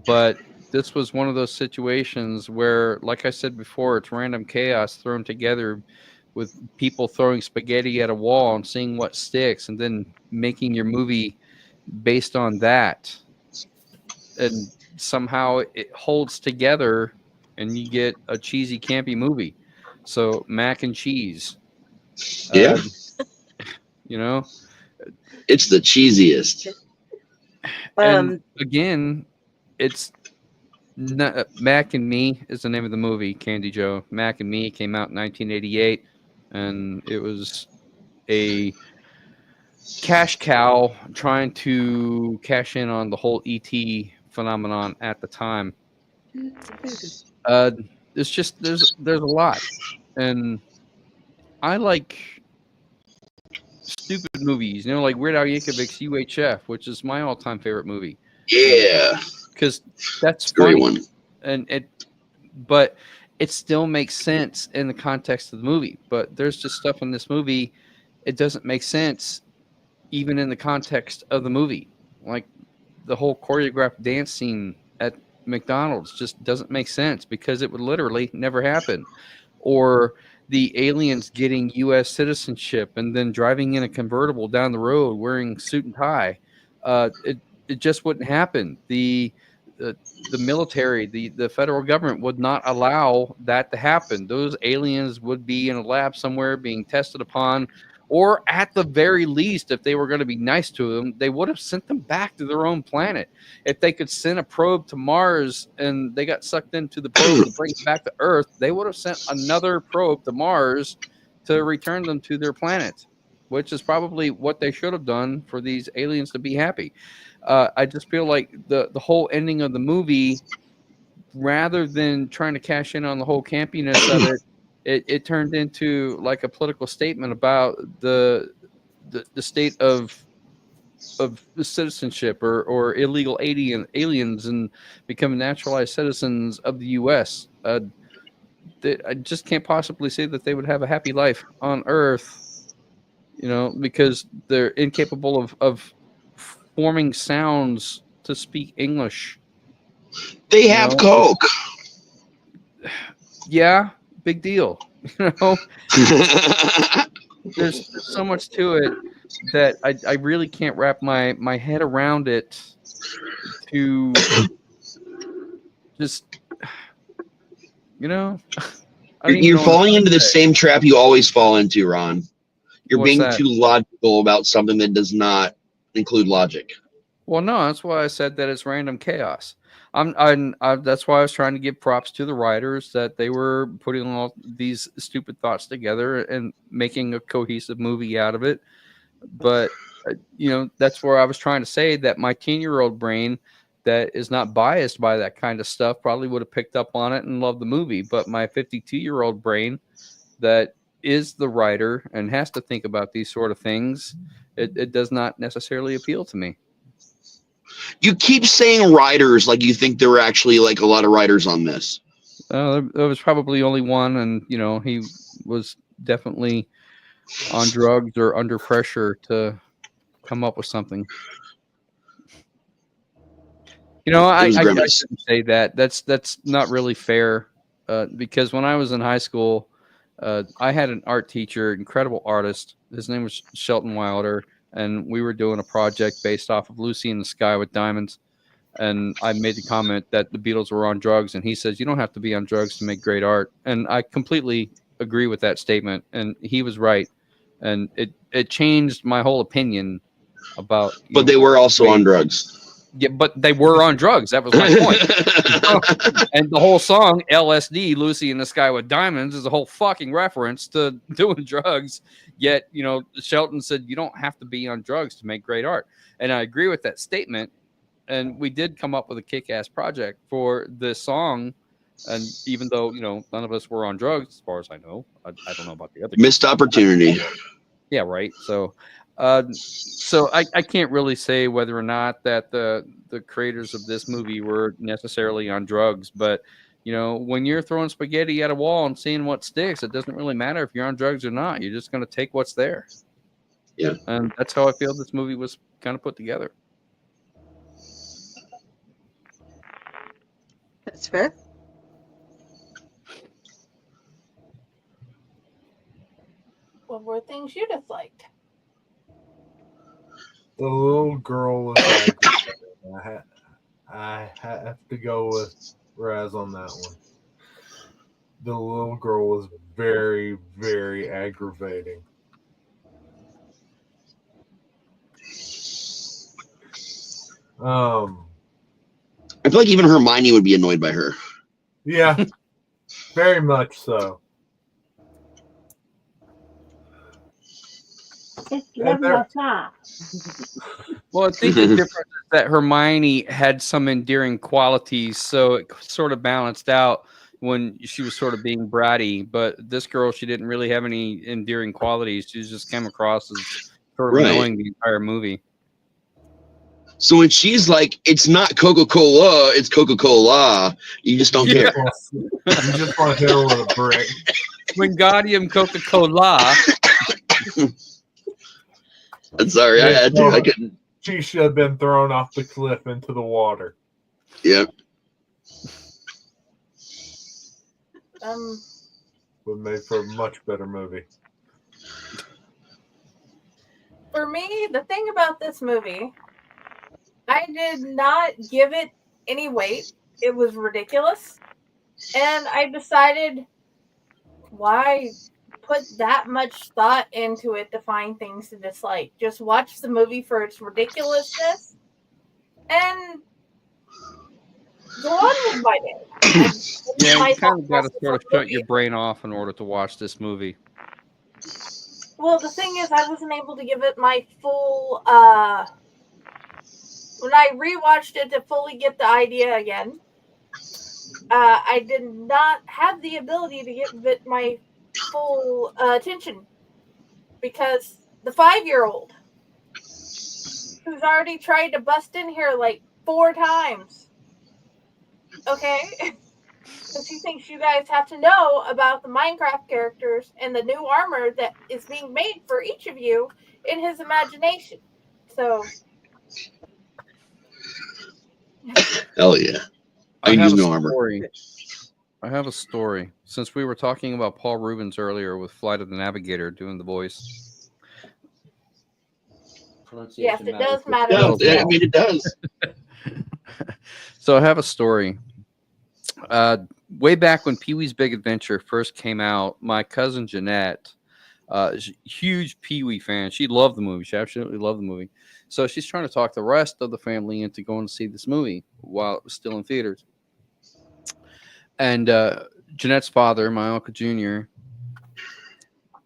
but this was one of those situations where, like I said before, it's random chaos thrown together with people throwing spaghetti at a wall and seeing what sticks and then making your movie based on that. And somehow it holds together and you get a cheesy, campy movie. So mac and cheese. Yeah. It's the cheesiest. And again, it's Mac and Me is the name of the movie, Candy Joe. Mac and Me came out in 1988, and it was a cash cow trying to cash in on the whole ET phenomenon at the time. It's just there's a lot, and I like stupid movies, you know, like Weird Al Yankovic's UHF, which is my all-time favorite movie. Yeah, Because that's great funny, one. but it still makes sense in the context of the movie. But there's just stuff in this movie, it doesn't make sense even in the context of the movie. Like the whole choreographed dance scene at McDonald's just doesn't make sense because it would literally never happen. Or the aliens getting U.S. citizenship and then driving in a convertible down the road wearing suit and tie. It just wouldn't happen. The military, the federal government would not allow that to happen. Those aliens would be in a lab somewhere being tested upon, or at the very least, if they were going to be nice to them, they would have sent them back to their own planet. If they could send a probe to Mars and they got sucked into the probe to bring it back to Earth, they would have sent another probe to Mars to return them to their planet, which is probably what they should have done for these aliens to be happy. I just feel like the whole ending of the movie, rather than trying to cash in on the whole campiness of it turned into like a political statement about the state of citizenship or illegal aliens and becoming naturalized citizens of the U.S. I just can't possibly say that they would have a happy life on Earth, you know, because they're incapable of forming sounds to speak English. They have Coke. Yeah, big deal. You know, there's so much to it that I really can't wrap my head around it to just, you know. You're falling into the same trap you always fall into, Ron. You're What's being that? too logical about something that does not include logic. Well, no, that's why I said that it's random chaos. That's why I was trying to give props to the writers that they were putting all these stupid thoughts together and making a cohesive movie out of it. But, you know, that's where I was trying to say that my 10-year-old brain that is not biased by that kind of stuff probably would have picked up on it and loved the movie. But my 52-year-old brain that is the writer and has to think about these sort of things, it does not necessarily appeal to me. You keep saying writers like you think there were actually like a lot of writers on this. There was probably only one, and you know he was definitely on drugs or under pressure to come up with something. You know, I shouldn't say that. That's not really fair because when I was in high school, I had an art teacher, incredible artist. His name was Shelton Wilder. And we were doing a project based off of Lucy in the Sky with Diamonds. And I made the comment that the Beatles were on drugs. And he says, you don't have to be on drugs to make great art. And I completely agree with that statement. And he was right. And it changed my whole opinion about. But they were also on drugs. Yeah, but they were on drugs. That was my point. And the whole song, LSD, Lucy in the Sky with Diamonds, is a whole fucking reference to doing drugs. Yet, you know, Shelton said you don't have to be on drugs to make great art. And I agree with that statement. And we did come up with a kick-ass project for this song. And even though, you know, none of us were on drugs, as far as I know, I don't know about the other. Missed opportunity. Yeah, right. So I can't really say whether or not that the creators of this movie were necessarily on drugs, but you know, when you're throwing spaghetti at a wall and seeing what sticks, it doesn't really matter if you're on drugs or not. You're just going to take what's there. Yeah. And that's how I feel this movie was kind of put together. That's fair. What were things you disliked? The little girl was aggravating. I have to go with Raz on that one. The little girl was very, very aggravating. I feel like even Hermione would be annoyed by her. Yeah, very much so. Well, I think the difference is that Hermione had some endearing qualities, so it sort of balanced out when she was sort of being bratty. But this girl, she didn't really have any endearing qualities. She just came across as sort of knowing the entire movie. So when she's like, it's not Coca-Cola, it's Coca-Cola, you just don't care. You just want to hit her with a brick. Wingardium Coca-Cola. I'm sorry, I had to. I couldn't. She should have been thrown off the cliff into the water. Yep. Would make for a much better movie. For me, the thing about this movie, I did not give it any weight. It was ridiculous. And I decided, why put that much thought into it to find things to dislike? Just watch the movie for its ridiculousness and go on with my day. Yeah, you kind of got to sort of shut your brain off in order to watch this movie. Well, the thing is, I wasn't able to give it my full, when I rewatched it to fully get the idea again, I did not have the ability to give it my full attention, because the 5-year-old who's already tried to bust in here like 4 times, okay? And she thinks you guys have to know about the Minecraft characters and the new armor that is being made for each of you in his imagination. So, Hell yeah. I use no armor. I have a story. Since we were talking about Paul Rubens earlier with Flight of the Navigator doing the voice. yes, it does matter. Yeah, I mean, it does. So I have a story. Way back when Pee-wee's Big Adventure first came out, my cousin Jeanette, huge Pee-wee fan. She loved the movie. She absolutely loved the movie. So she's trying to talk the rest of the family into going to see this movie while it was still in theaters. And Jeanette's father, my Uncle Jr.,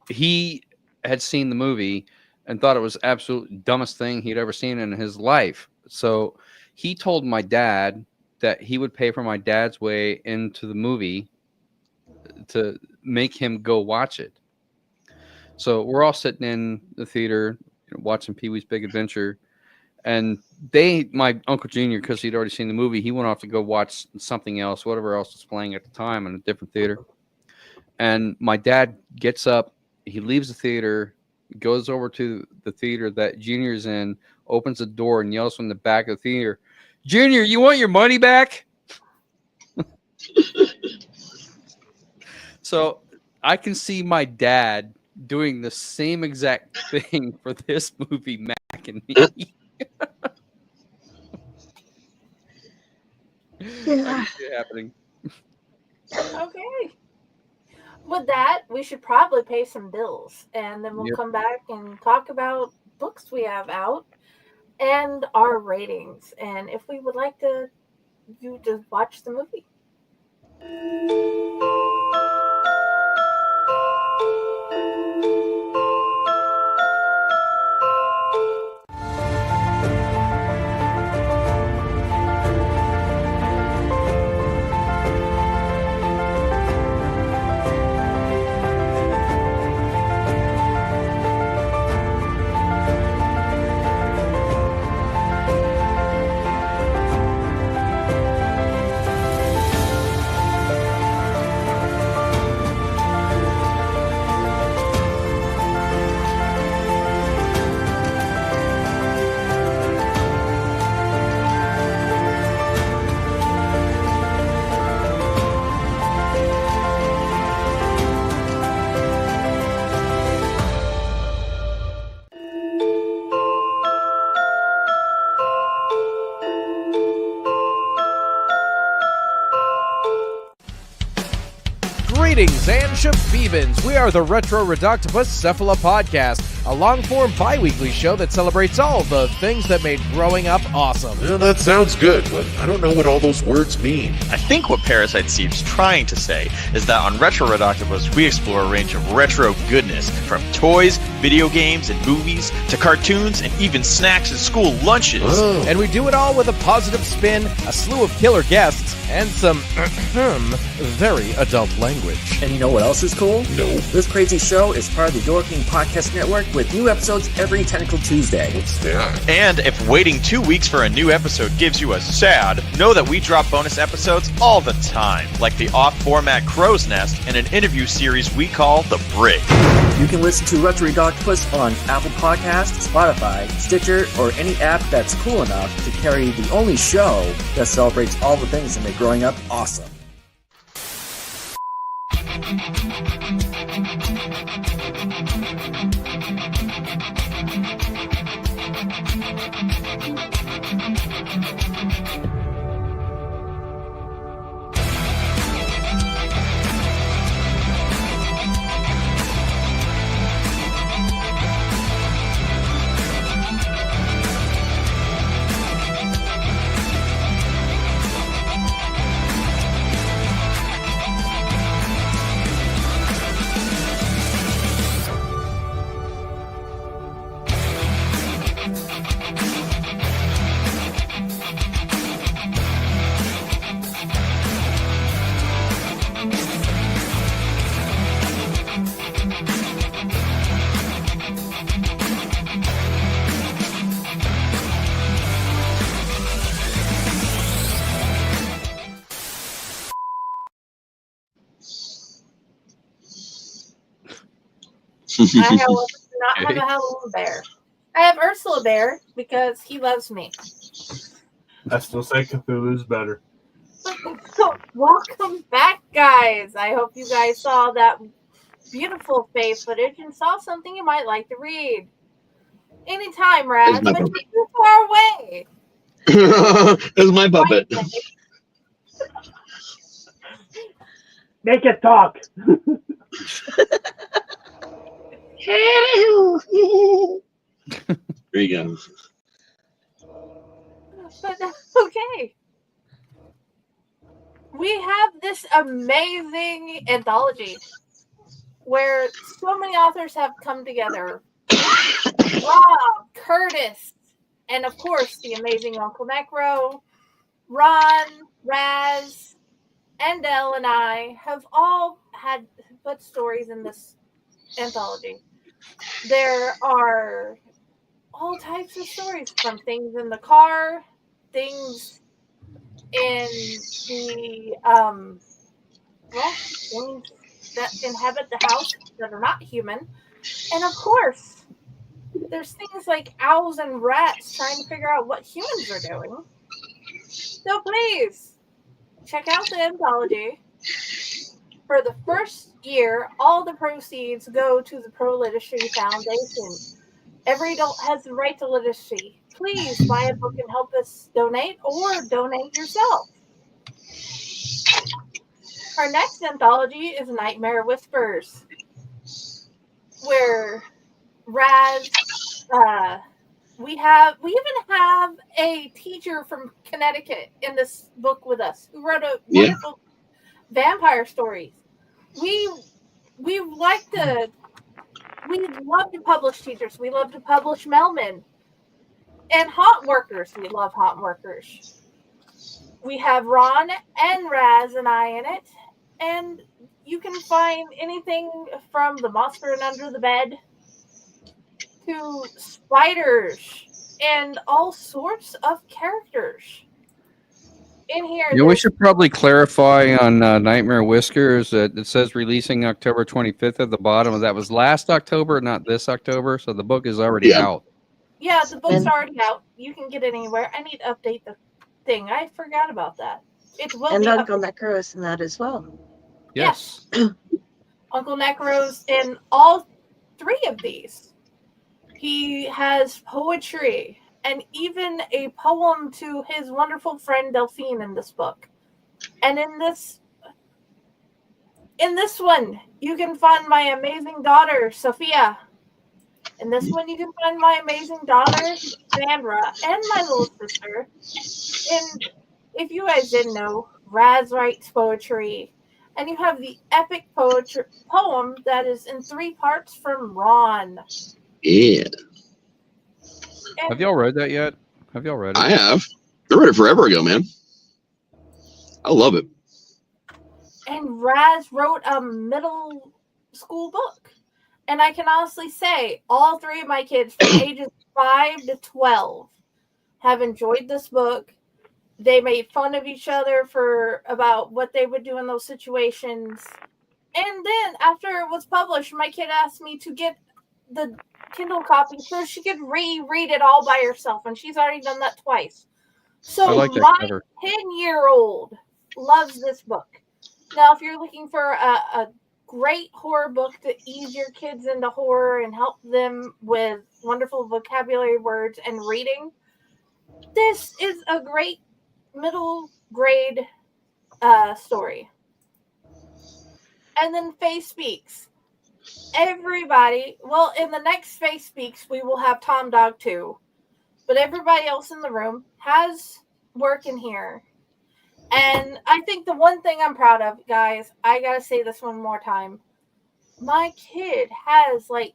he had seen the movie and thought it was absolutely dumbest thing he'd ever seen in his life. So he told my dad that he would pay for my dad's way into the movie to make him go watch it. So we're all sitting in the theater watching Pee-wee's Big Adventure. And my Uncle Jr., because he'd already seen the movie, he went off to go watch something else, whatever else was playing at the time in a different theater. And my dad gets up, he leaves the theater, goes over to the theater that Junior's in, opens the door and yells from the back of the theater, "Junior, you want your money back?" So I can see my dad doing the same exact thing for this movie, Mac and me. Yeah. Happening. Okay. With that, we should probably pay some bills, and then we'll come back and talk about books we have out and our ratings, and if we would like you to watch the movie. Greetings and shabibans. We are the Retro Reductibus Cephala Podcast, a long-form bi-weekly show that celebrates all the things that made growing up awesome. Well, that sounds good, but I don't know what all those words mean. I think what Parasite Steve's trying to say is that on Retro Reductibus, we explore a range of retro goodness, from toys, video games, and movies, to cartoons, and even snacks and school lunches. Oh. And we do it all with a positive spin, a slew of killer guests, and some very adult language. And you know what else is cool? No. This crazy show is part of the Your King Podcast Network with new episodes every Tentacle Tuesday. What's that? And if waiting 2 weeks for a new episode gives you a sad, know that we drop bonus episodes all the time, like the off-format Crow's Nest and an interview series we call The Brig. You can listen to Retro Octopus on Apple Podcasts, Spotify, Stitcher, or any app that's cool enough to carry the only show that celebrates all the things that make growing up awesome. I, however, do not have a Halloween bear. I have Ursula Bear because he loves me. I still say Cthulhu's better. So, welcome back, guys. I hope you guys saw that beautiful face footage and saw something you might like to read. Anytime, Raz, but you're too far away. That's my puppet. Make it talk. There you go. But that's okay. We have this amazing anthology where so many authors have come together. Rob, Curtis, and of course the amazing Uncle NecRo, Ron, Raz, and Elle and I have all had put stories in this anthology. There are all types of stories, from things in the car, things in the things that inhabit the house that are not human, and of course there's things like owls and rats trying to figure out what humans are doing. So please check out the anthology. For the first year, all the proceeds go to the Pro Literacy Foundation. Every adult has the right to literacy. Please buy a book and help us donate, or donate yourself. Our next anthology is Nightmare Whispers, where Raz, we even have a teacher from Connecticut in this book with us who wrote a wonderful vampire stories. We love to publish teachers. We love to publish mailmen and haunt workers. We love haunt workers. We have Ron and Raz and I in it, and you can find anything from the monster and under the bed to spiders and all sorts of characters in here. Yeah, we should probably clarify on Nightmare Whiskers that it says releasing October 25th at the bottom. That was last October, not this October. So the book is already out. Yeah, the book's already out. You can get it anywhere. I need to update the thing. I forgot about that. It will and be Uncle NecRo is in that as well. Yes. Uncle NecRo's in all three of these. He has poetry and even a poem to his wonderful friend Delphine in this book. And in this one, you can find my amazing daughter, Sophia. In this one, you can find my amazing daughter, Sandra, and my little sister. And if you guys didn't know, Raz writes poetry. And you have the epic poem that is in 3 parts from Ron. Yeah. Have y'all read that yet? Have y'all read it? I have. I read it forever ago, man. I love it. And Raz wrote a middle school book. And I can honestly say all three of my kids from ages 5 to 12 have enjoyed this book. They made fun of each other for about what they would do in those situations. And then after it was published, my kid asked me to get the Kindle copy so she could reread it all by herself. And she's already done that twice. So I like that my cover. 10-year-old loves this book. Now, if you're looking for a great horror book to ease your kids into horror and help them with wonderful vocabulary words and reading, this is a great middle grade story. And then Faye Speaks. Everybody, well, in the next Faye Speaks, we will have Tom Dog too. But everybody else in the room has work in here. And I think the one thing I'm proud of, guys, I gotta say this one more time. My kid has like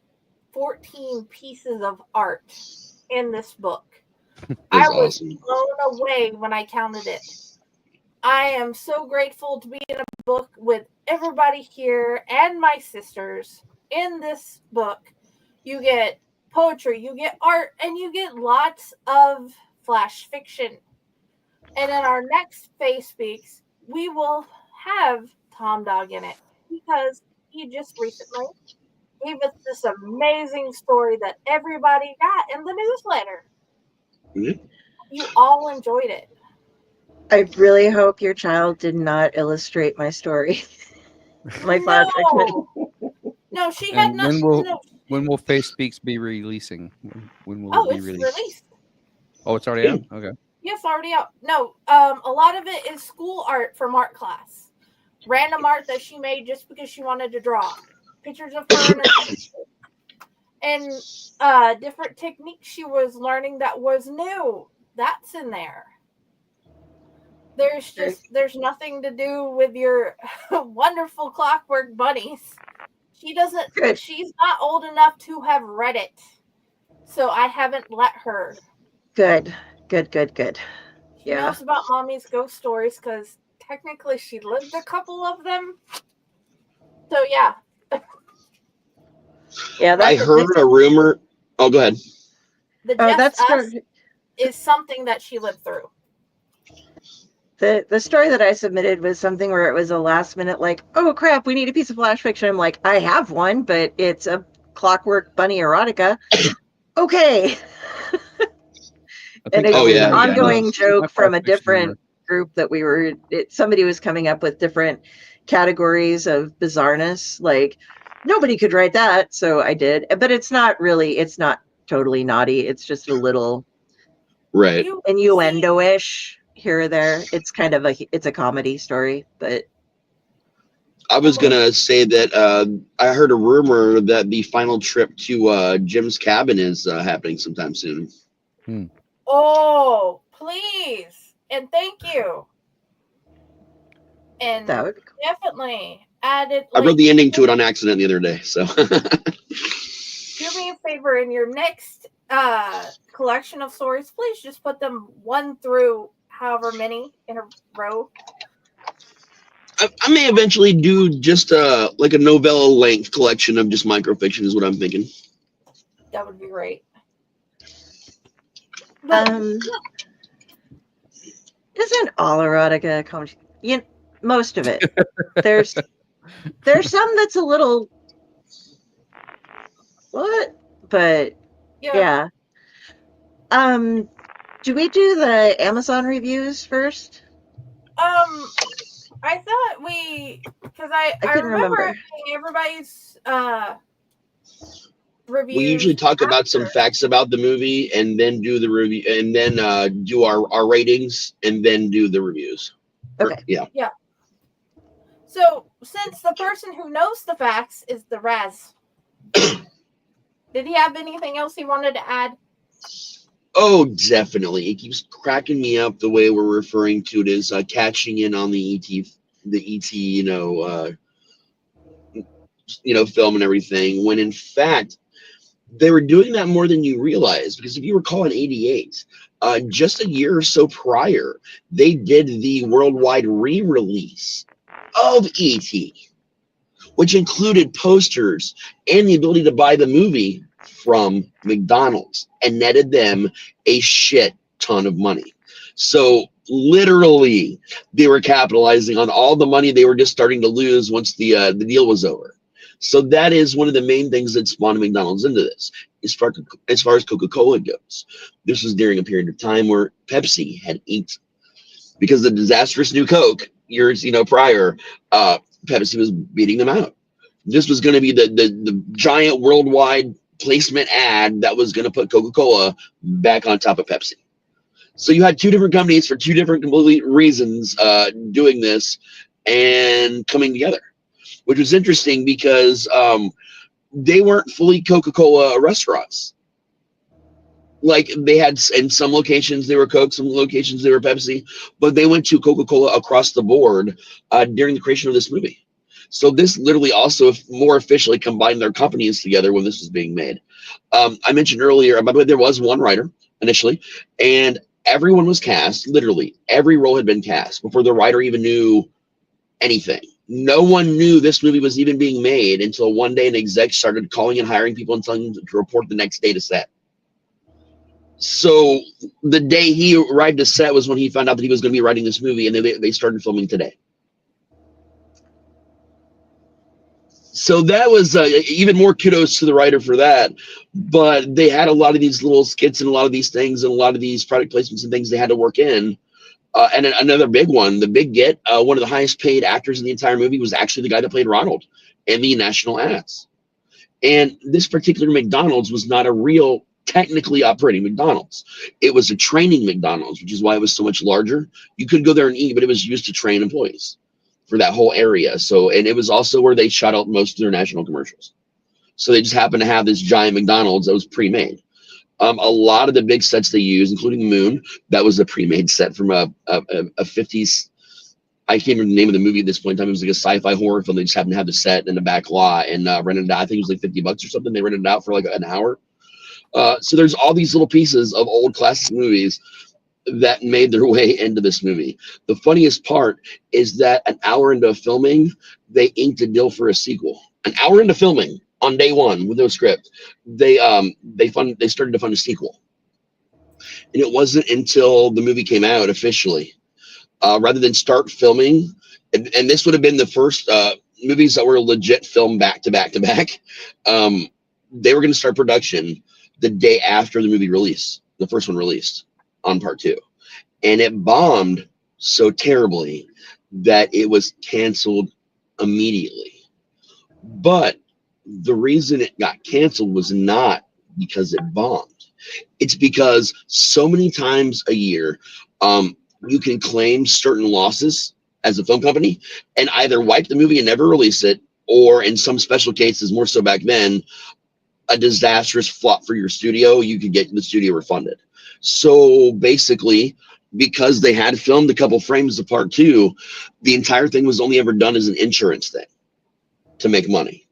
14 pieces of art in this book. I was blown away when I counted it. I am so grateful to be in a book with everybody here and my sisters. In this book, you get poetry, you get art, and you get lots of flash fiction. And in our next Faye Speaks, we will have Tom Dog in it because he just recently gave us this amazing story that everybody got in the newsletter. Mm-hmm. You all enjoyed it. I really hope your child did not illustrate my story. My flash fiction. No, she had And nothing. when will Face Speaks be releasing? When will it be It's released? released. Oh, it's already out? Okay. Yes, already out. No, a lot of it is school art from art class. Random art that she made just because she wanted to draw. Pictures of her and different techniques she was learning that was new. That's in there. There's nothing to do with your wonderful Clockwork Bunnies. She's not old enough to have read it. So I haven't let her. Good. She knows about Mommy's ghost stories because technically she lived a couple of them. So yeah. I heard a rumor. Oh, go ahead. Just Us is something that she lived through. The story that I submitted was something where it was a last minute, like, oh crap, we need a piece of flash fiction. I'm like, I have one, but it's a Clockwork Bunny erotica. Okay. And it's an ongoing joke from a different group that somebody was coming up with different categories of bizarreness. Like, nobody could write that, so I did. But it's not totally naughty. It's just a little innuendo-ish here or there. It's kind of it's a comedy story, but I was gonna say that I heard a rumor that the final trip to Jim's cabin is happening sometime soon. Oh, please. And thank you. And that would be cool. Definitely add it. I wrote the ending to it on accident the other day, so do me a favor, in your next collection of stories, please just put them 1 through however many in a row. I may eventually do just like a novella length collection of just microfiction is what I'm thinking. That would be great. Isn't all erotica comedy? Most of it. There's some that's a little but yeah. Do we do the Amazon reviews first? I thought because I remember everybody's reviews. We usually talk about some facts about the movie and then do the review and then do our ratings and then do the reviews. Okay. Yeah. So since the person who knows the facts is the Raz, did he have anything else he wanted to add? Oh, definitely. It keeps cracking me up the way we're referring to it as catching in on the ET, film and everything. When in fact, they were doing that more than you realize. Because if you recall, in '88, just a year or so prior, they did the worldwide re-release of ET, which included posters and the ability to buy the movie from McDonald's, and netted them a shit ton of money. So literally, they were capitalizing on all the money they were just starting to lose once the deal was over. So that is one of the main things that spawned McDonald's into this. As far as Coca-Cola goes, this was during a period of time where Pepsi had inked, because the disastrous new Coke years prior, Pepsi was beating them out. This was going to be the giant worldwide placement ad that was going to put Coca-Cola back on top of Pepsi. So you had two different companies for two different complete reasons doing this and coming together, which was interesting because they weren't fully Coca-Cola restaurants. Like, they had, in some locations they were Coke, some locations they were Pepsi, but they went to Coca-Cola across the board during the creation of this movie. So this literally also more officially combined their companies together when this was being made. I mentioned earlier, by the way, there was one writer initially, and everyone was cast. Literally every role had been cast before the writer even knew anything. No one knew this movie was even being made until one day an exec started calling and hiring people and telling them to report the next day to set. So the day he arrived to set was when he found out that he was going to be writing this movie, and they started filming today. So that was even more kudos to the writer for that. But they had a lot of these little skits and a lot of these things and a lot of these product placements and things they had to work in. And another big one, the big get, one of the highest paid actors in the entire movie was actually the guy that played Ronald in the national ads. And this particular McDonald's was not a real technically operating McDonald's. It was a training McDonald's, which is why it was so much larger. You could go there and eat, but it was used to train employees for that whole area. So, and it was also where they shot out most of their national commercials. So they just happened to have this giant McDonald's that was pre-made. A lot of the big sets they used, including Moon, that was a pre-made set from a 50s. I can't remember the name of the movie at this point in time. It was like a sci-fi horror film. They just happened to have the set in the back lot and rented it out. I think it was like $50 or something. They rented it out for like an hour. So there's all these little pieces of old classic movies that made their way into this movie. The funniest part is that an hour into filming, they inked a deal for a sequel. An hour into filming on day one with no script, they started to fund a sequel. And it wasn't until the movie came out officially, rather than start filming, and this would have been the first movies that were legit filmed back to back to back. They were going to start production the day after the movie release, the first one released on part 2. And it bombed so terribly that it was canceled immediately. But the reason it got canceled was not because it bombed. It's because so many times a year, you can claim certain losses as a film company and either wipe the movie and never release it, or in some special cases, more so back then, a disastrous flop for your studio, you could get the studio refunded. So basically, because they had filmed a couple frames of part 2, the entire thing was only ever done as an insurance thing to make money.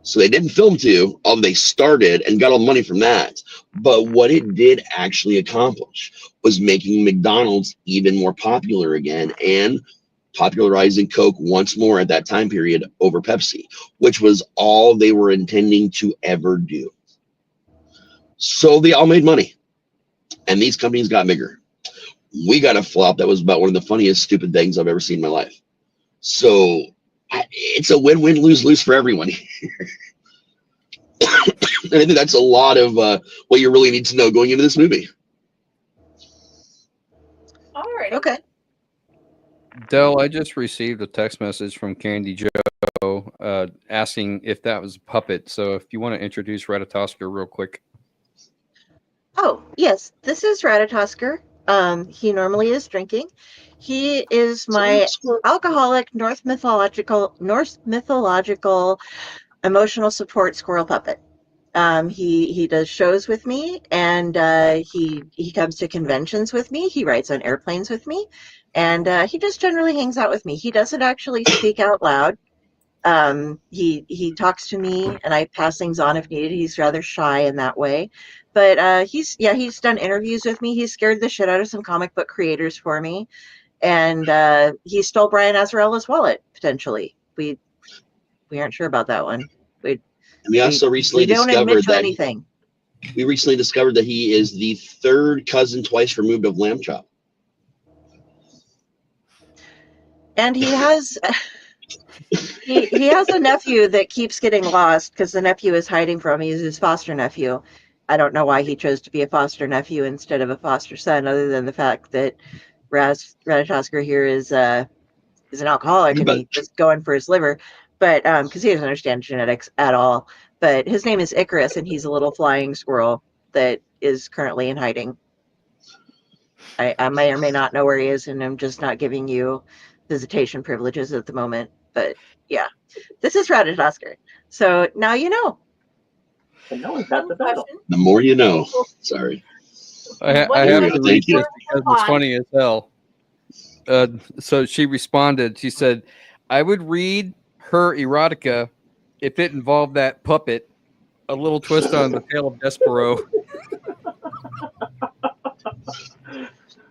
So they didn't film 2, although they started and got all the money from that. But what it did actually accomplish was making McDonald's even more popular again and popularizing Coke once more at that time period over Pepsi, which was all they were intending to ever do. So they all made money, and these companies got bigger. We got a flop that was about one of the funniest stupid things I've ever seen in my life. So it's a win-win, lose-lose for everyone. And I think that's a lot of what you really need to know going into this movie. All right. Okay. Del, I just received a text message from Candy Joe asking if that was a puppet. So if you want to introduce Ratatosker real quick. Oh, yes. This is Ratatosker. He normally is drinking. He is my alcoholic Norse mythological emotional support squirrel puppet. He does shows with me, and he comes to conventions with me. He rides on airplanes with me, and he just generally hangs out with me. He doesn't actually speak out loud. He talks to me, and I pass things on if needed. He's rather shy in that way, but he's done interviews with me. He's scared the shit out of some comic book creators for me, and he stole Brian Azarella's wallet potentially. aren't sure about that one. We also recently don't discovered admit to that anything. we recently discovered that he is the third cousin twice removed of Lamb Chop. And he has he has a nephew that keeps getting lost because the nephew is hiding from him. He's his foster nephew. I don't know why he chose to be a foster nephew instead of a foster son, other than the fact that Raz Ratatosker here is an alcoholic and he's just going for his liver. But because he doesn't understand genetics at all. But his name is Icarus, and he's a little flying squirrel that is currently in hiding. I may or may not know where he is, and I'm just not giving you visitation privileges at the moment. But yeah, this is Ratatosker. So now you know. And no one's got the battle. The more you know. Sorry. I have to read this because it's funny as hell. So she responded. She said, "I would read her erotica if it involved that puppet, a little twist on the tale of Despero."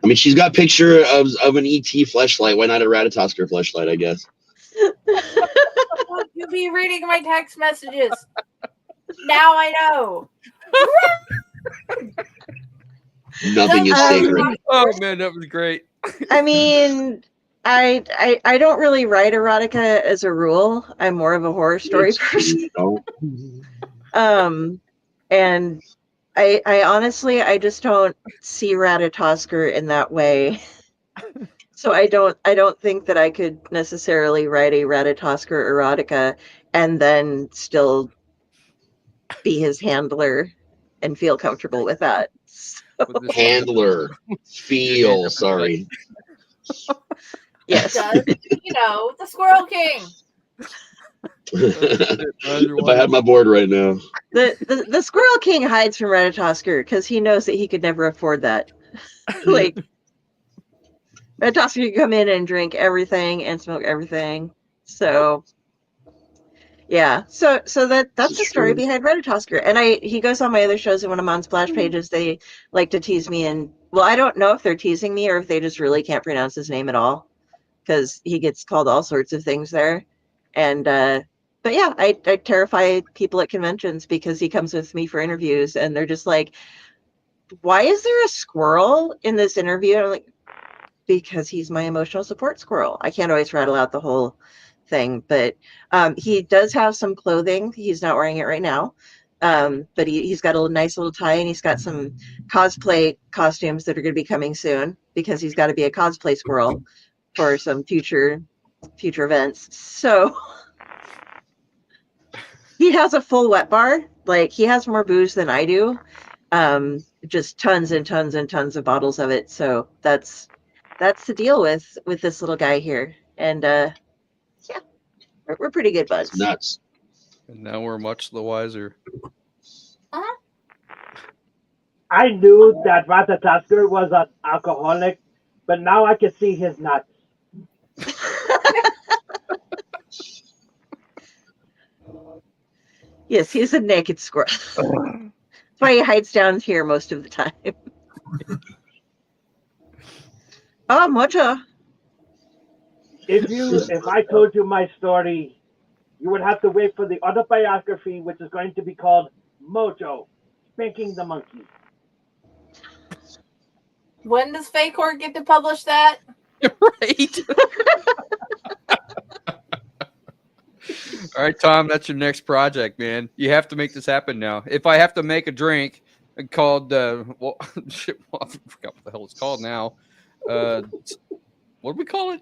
I mean, she's got a picture of an ET fleshlight. Why not a Ratatosker fleshlight, I guess? You'll be reading my text messages. Now I know. Nothing is sacred. Oh, man, that was great. I mean, I don't really write erotica as a rule. I'm more of a horror story person. And I honestly, I just don't see Ratatosker in that way. So I don't think that I could necessarily write a Ratatosker erotica and then still be his handler and feel comfortable with that. So. Handler. Feel, sorry. Yes. The Squirrel King. If I had my board right now. The Squirrel King hides from Ratatosker because he knows that he could never afford that. Like, Ratatosker can come in and drink everything and smoke everything. So yeah. So that's the story behind Ratatosker. And he goes on my other shows, and when I'm on splash pages, they like to tease me, and well, I don't know if they're teasing me or if they just really can't pronounce his name at all, because he gets called all sorts of things there. And but yeah, I terrify people at conventions because he comes with me for interviews, and they're just like, "Why is there a squirrel in this interview?" And I'm like, because he's my emotional support squirrel. I can't always rattle out the whole thing, but he does have some clothing. He's not wearing it right now, but he's got a nice little tie, and he's got some cosplay costumes that are going to be coming soon because he's got to be a cosplay squirrel for some future events. So he has a full wet bar. Like, he has more booze than I do, just tons and tons and tons of bottles of it. So that's the deal with this little guy here. And yeah, we're pretty good buds. Nuts. And now we're much the wiser. I knew that Ratatosker was an alcoholic, but now I can see his nuts. Yes, he's a naked squirrel. That's why he hides down here most of the time. Oh, Mojo. If I told you my story, you would have to wait for the autobiography, which is going to be called Mojo, Spanking the Monkey. When does Fakor get to publish that? Right. All right, Tom, that's your next project, man. You have to make this happen now. If I have to make a drink called, well, shit, I forgot what the hell it's called now. What do we call it?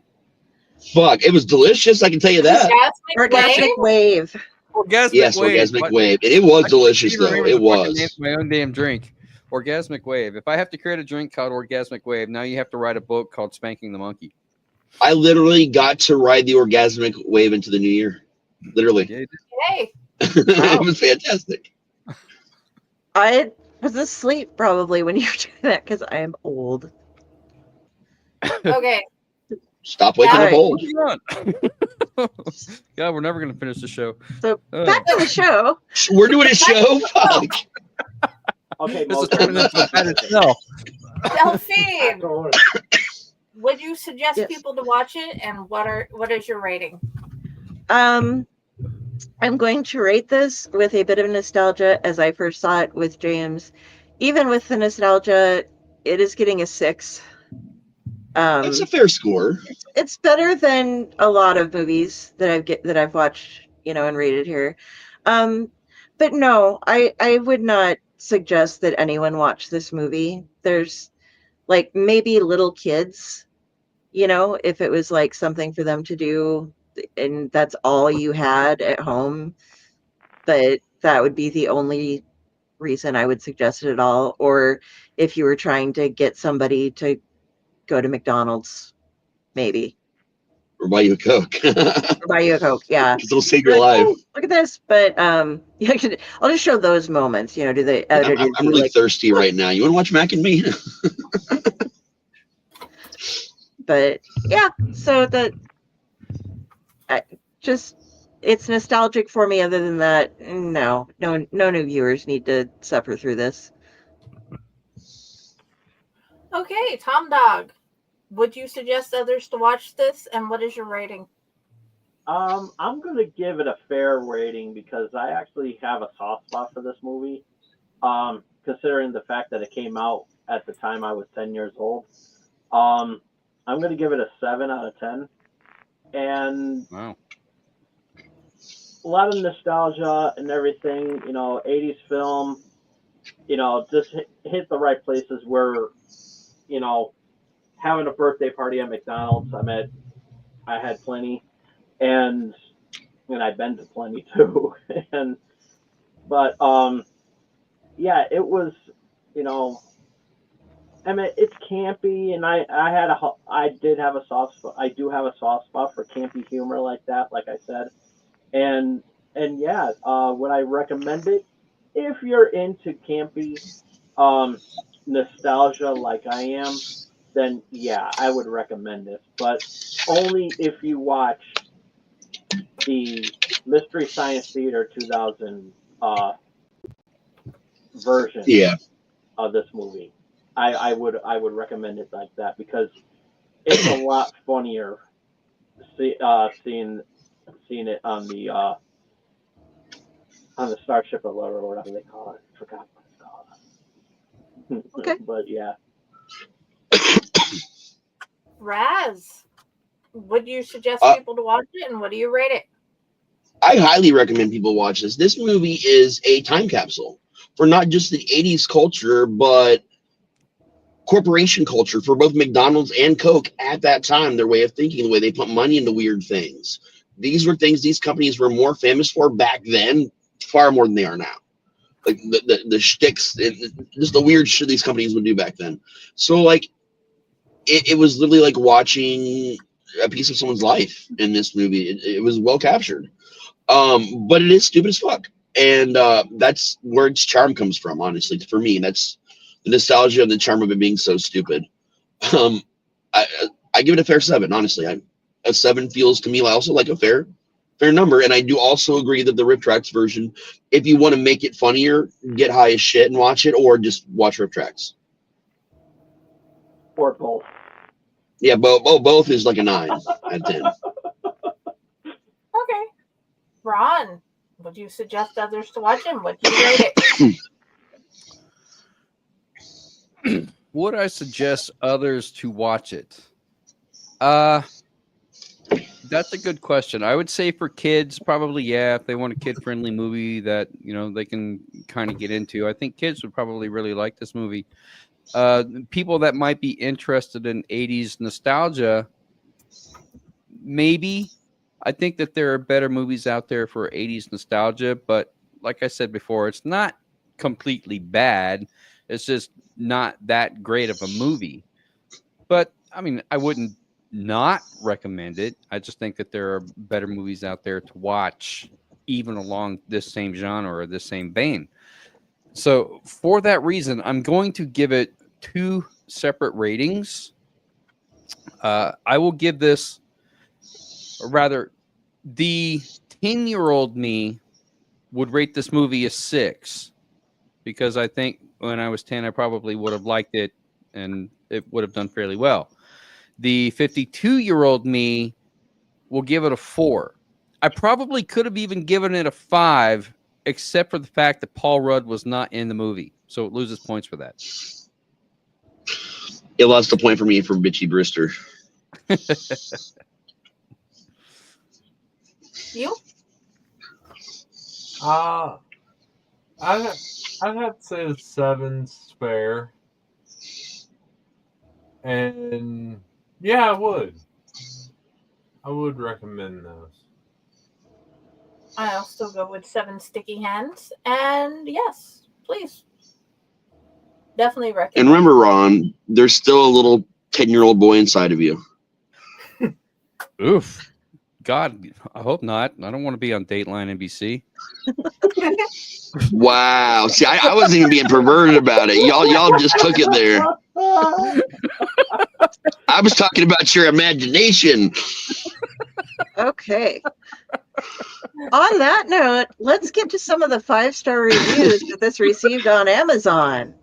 Fuck, it was delicious, I can tell you that. Orgasmic Wave. Orgasmic Wave. And it was delicious, though. It was. My own damn drink. Orgasmic Wave. If I have to create a drink called Orgasmic Wave, now you have to write a book called Spanking the Monkey. I literally got to ride the Orgasmic Wave into the new year. Literally. Hey. It was fantastic. I was asleep probably when you were doing that because I am old. Okay. Stop waking up old. God, we're never going to finish the show. So back to the show. We're doing a show? Fuck. Okay, this is turning into a bad itself. Delphine, would you suggest people to watch it, and what is your rating? I'm going to rate this with a bit of nostalgia as I first saw it with James. Even with the nostalgia, it is getting a 6. That's a fair score. It's better than a lot of movies that I've watched, and rated here. But no, I would not suggest that anyone watch this movie. There's like maybe little kids, if it was like something for them to do and that's all you had at home, but that would be the only reason I would suggest it at all. Or if you were trying to get somebody to go to McDonald's, maybe. Or buy you a Coke. Or buy you a Coke, yeah. Because it'll save your life. Oh, look at this. But yeah, I'll just show those moments. Do the editor? I'm really thirsty right now. You want to watch Mac and Me? But yeah, so it's nostalgic for me. Other than that, no new viewers need to suffer through this. Okay, Tom Dog, would you suggest others to watch this, and what is your rating? I'm going to give it a fair rating because I actually have a soft spot for this movie, considering the fact that it came out at the time I was 10 years old. I'm going to give it a 7 out of 10. And wow. A lot of nostalgia and everything, 80s film, just hit the right places where, having a birthday party at McDonald's, I had plenty, and I've been to plenty too. But yeah, it was, it's campy, and I do have a soft spot for campy humor like that, like I said, and yeah, would I recommend it if you're into campy nostalgia like I am? Then yeah, I would recommend this, but only if you watch the Mystery Science Theater 2000 version of this movie. I would recommend it like that because it's a lot funnier seeing it on the Starship Alert or whatever they call it. I forgot what it's called. Okay. But yeah. Raz, would you suggest people to watch it, and what do you rate it? I highly recommend people watch this. This movie is a time capsule for not just the 80s culture, but corporation culture for both McDonald's and Coke at that time, their way of thinking, the way they put money into weird things. These were things these companies were more famous for back then, far more than they are now. Like the shticks, just the weird shit these companies would do back then. So like, it was literally like watching a piece of someone's life in this movie. It was well captured. But it is stupid as fuck. And that's where its charm comes from, honestly. For me, that's the nostalgia and the charm of it being so stupid. I give it a fair 7, honestly. A 7 feels to me also like a fair number. And I do also agree that the Rip Tracks version, if you want to make it funnier, get high as shit and watch it, or just watch Rip Tracks. Or both. Yeah, both is like a 9 out of 10. Okay. Ron, would you suggest others to watch it? Would you rate it? Would I suggest others to watch it? That's a good question. I would say for kids, probably, yeah, if they want a kid-friendly movie that, they can kind of get into. I think kids would probably really like this movie. People that might be interested in 80s nostalgia, maybe. I think that there are better movies out there for 80s nostalgia, but like I said before, it's not completely bad. It's just not that great of a movie. But, I mean, I wouldn't not recommend it. I just think that there are better movies out there to watch, even along this same genre or this same vein. So for that reason, I'm going to give it 2 separate ratings. I will give this, or rather, the 10-year-old me would rate this movie a 6, because I think when I was 10, I probably would have liked it and it would have done fairly well. The 52-year-old me will give it a 4. I probably could have even given it a 5, except for the fact that Paul Rudd was not in the movie, so it loses points for that. It lost a point for me for Bitchy Brewster. You? I'd have to say the 7's fair. And yeah, I would recommend those. I'll still go with 7 sticky hands. And yes, please. Definitely recommend. And remember, Ron, there's still a little 10-year-old boy inside of you. Oof. God, I hope not. I don't want to be on Dateline NBC. Wow. See, I wasn't even being perverted about it. Y'all just took it there. I was talking about your imagination. Okay. On that note, let's get to some of the 5-star reviews that this received on Amazon.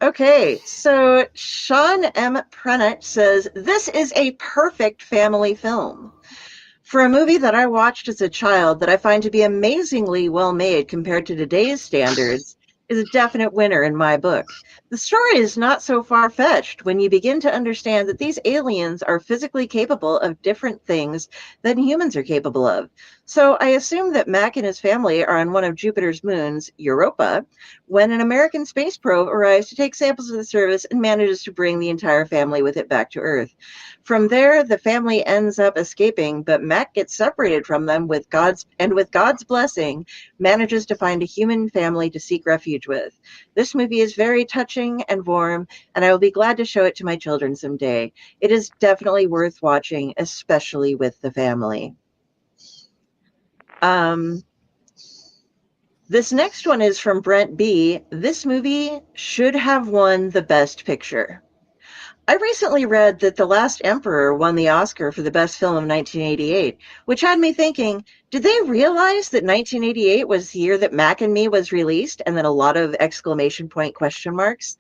Okay, so Sean M. Prennett says, this is a perfect family film. For a movie that I watched as a child that I find to be amazingly well made compared to today's standards, is a definite winner in my book. The story is not so far-fetched when you begin to understand that these aliens are physically capable of different things than humans are capable of. So I assume that Mac and his family are on one of Jupiter's moons, Europa, when an American space probe arrives to take samples of the surface and manages to bring the entire family with it back to Earth. From there, the family ends up escaping, but Mac gets separated from them with God's blessing, manages to find a human family to seek refuge with. This movie is very touching and warm, and I will be glad to show it to my children someday. It is definitely worth watching, especially with the family. This next one is from Brent B. This movie should have won the Best Picture. I recently read that The Last Emperor won the Oscar for the best film of 1988, which had me thinking, did they realize that 1988 was the year that Mac and Me was released, and then a lot of exclamation point question marks?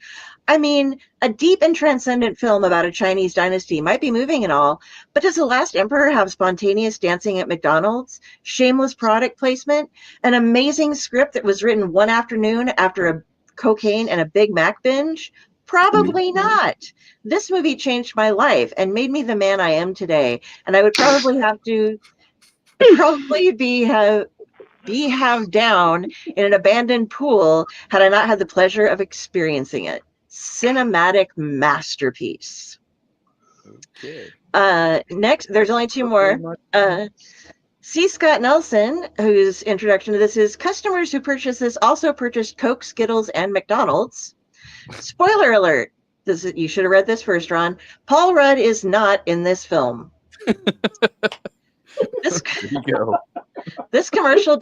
I mean, a deep and transcendent film about a Chinese dynasty might be moving and all, but does The Last Emperor have spontaneous dancing at McDonald's, shameless product placement, an amazing script that was written one afternoon after a cocaine and a Big Mac binge? Probably not. This movie changed my life and made me the man I am today, and I would probably be down in an abandoned pool had I not had the pleasure of experiencing it. Cinematic masterpiece. Okay. Next, there's only 2 more. C. Scott Nelson, whose introduction to this is, customers who purchase this also purchased Coke, Skittles, and McDonald's. Spoiler alert. You should have read this first, Ron. Paul Rudd is not in this film. This commercial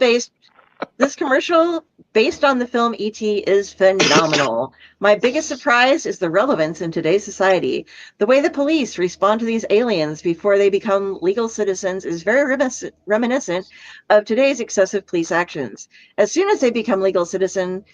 based on the film E.T. is phenomenal. My biggest surprise is the relevance in today's society. The way the police respond to these aliens before they become legal citizens is very reminiscent of today's excessive police actions. As soon as they become legal citizens,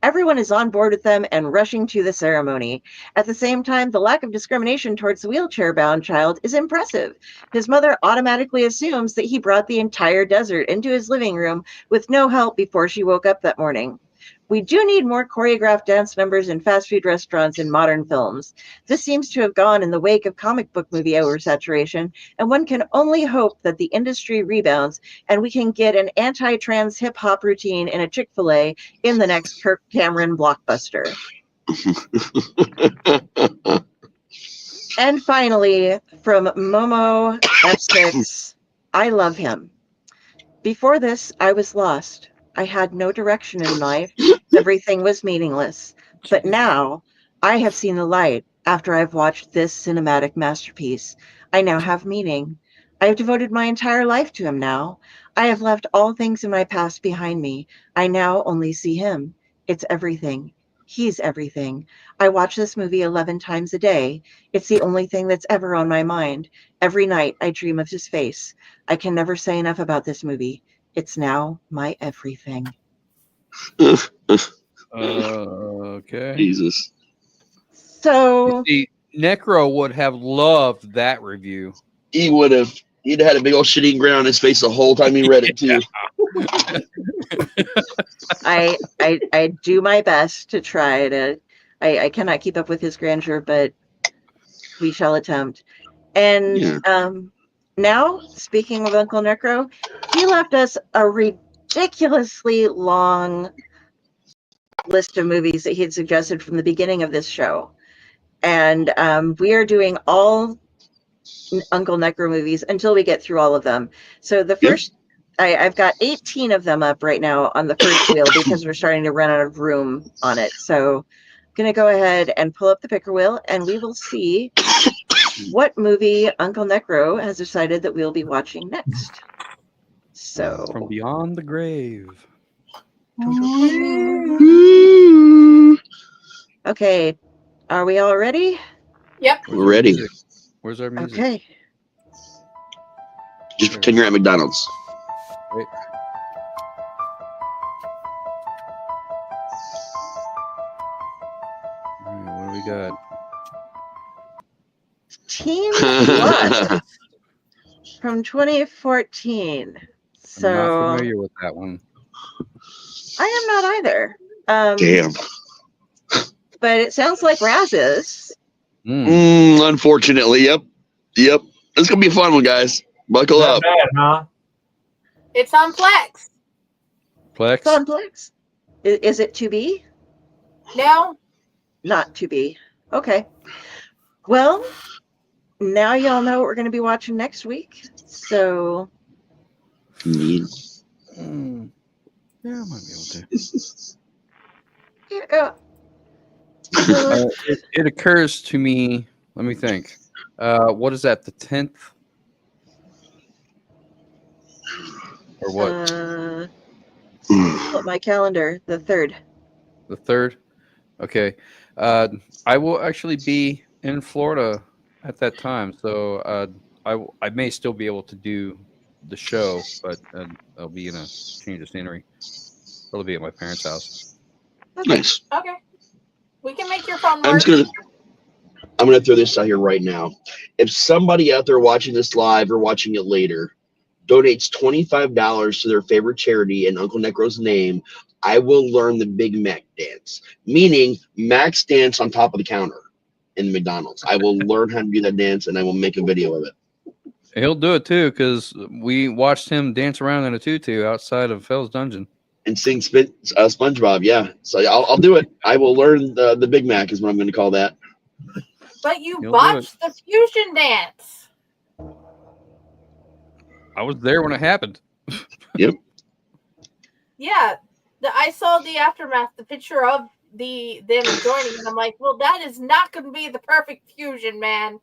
everyone is on board with them and rushing to the ceremony. At the same time, the lack of discrimination towards the wheelchair-bound child is impressive. His mother automatically assumes that he brought the entire desert into his living room with no help before she woke up that morning. We do need more choreographed dance numbers in fast food restaurants in modern films. This seems to have gone in the wake of comic book movie oversaturation, and one can only hope that the industry rebounds and we can get an anti-trans hip-hop routine in a Chick-fil-A in the next Kirk Cameron blockbuster. And finally, from Momo F6, I love him. Before this, I was lost. I had no direction in life. Everything was meaningless. But now, I have seen the light after I've watched this cinematic masterpiece. I now have meaning. I have devoted my entire life to him now. I have left all things in my past behind me. I now only see him. It's everything. He's everything. I watch this movie 11 times a day. It's the only thing that's ever on my mind. Every night, I dream of his face. I can never say enough about this movie. It's now my everything. Okay. Jesus. So see, Necro would have loved that review. He would have. He'd had a big old shitty grin on his face the whole time he read it too. I do my best to try to. I cannot keep up with his grandeur, but we shall attempt. And now, speaking of Uncle NecRo, he left us a ridiculously long list of movies that he had suggested from the beginning of this show. And we are doing all Uncle NecRo movies until we get through all of them. So the first, I've got 18 of them up right now on the first wheel because we're starting to run out of room on it. So I'm going to go ahead and pull up the picker wheel and we will see what movie Uncle NecRo has decided that we'll be watching next. So From Beyond the Grave. Okay, are we all ready? Yep. We're ready. Where's our music? Okay. Just pretend you're at McDonald's. Wait. All right, what do we got? Teen Blood from 2014. So I'm not familiar with that one. I am not either. Damn. But it sounds like Raz is. Unfortunately, yep. It's gonna be a fun one, guys. Buckle up. Bad, huh? It's on Plex. Plex? It's on Plex. Is it to be? No. Not to be. Okay. Well, now y'all know what we're going to be watching next week. So. Indeed. Yeah, I might be able to. Yeah. It occurs to me. Let me think. What is that? The 10th, or what? Pull up my calendar. The 3rd. The 3rd. Okay. I will actually be in Florida at that time, so I may still be able to do the show, but I'll be in a change of scenery. It'll be at my parents' house. Nice. Okay. We can make your phone I'm work. gonna throw this out here right now. If somebody out there watching this live or watching it later donates $25 to their favorite charity in Uncle NecRo's name, I will learn the Big Mac dance, meaning Mac's dance on top of the counter in McDonald's. I will learn how to do that dance, and I will make a video of it. He'll do it too, because we watched him dance around in a tutu outside of Fell's Dungeon. And sing SpongeBob, yeah. So I'll do it. I will learn the Big Mac is what I'm going to call that. But you He'll botched the fusion dance. I was there when it happened. Yep. Yeah. I saw the aftermath, the picture of them joining, and I'm like, well, that is not going to be the perfect fusion, man.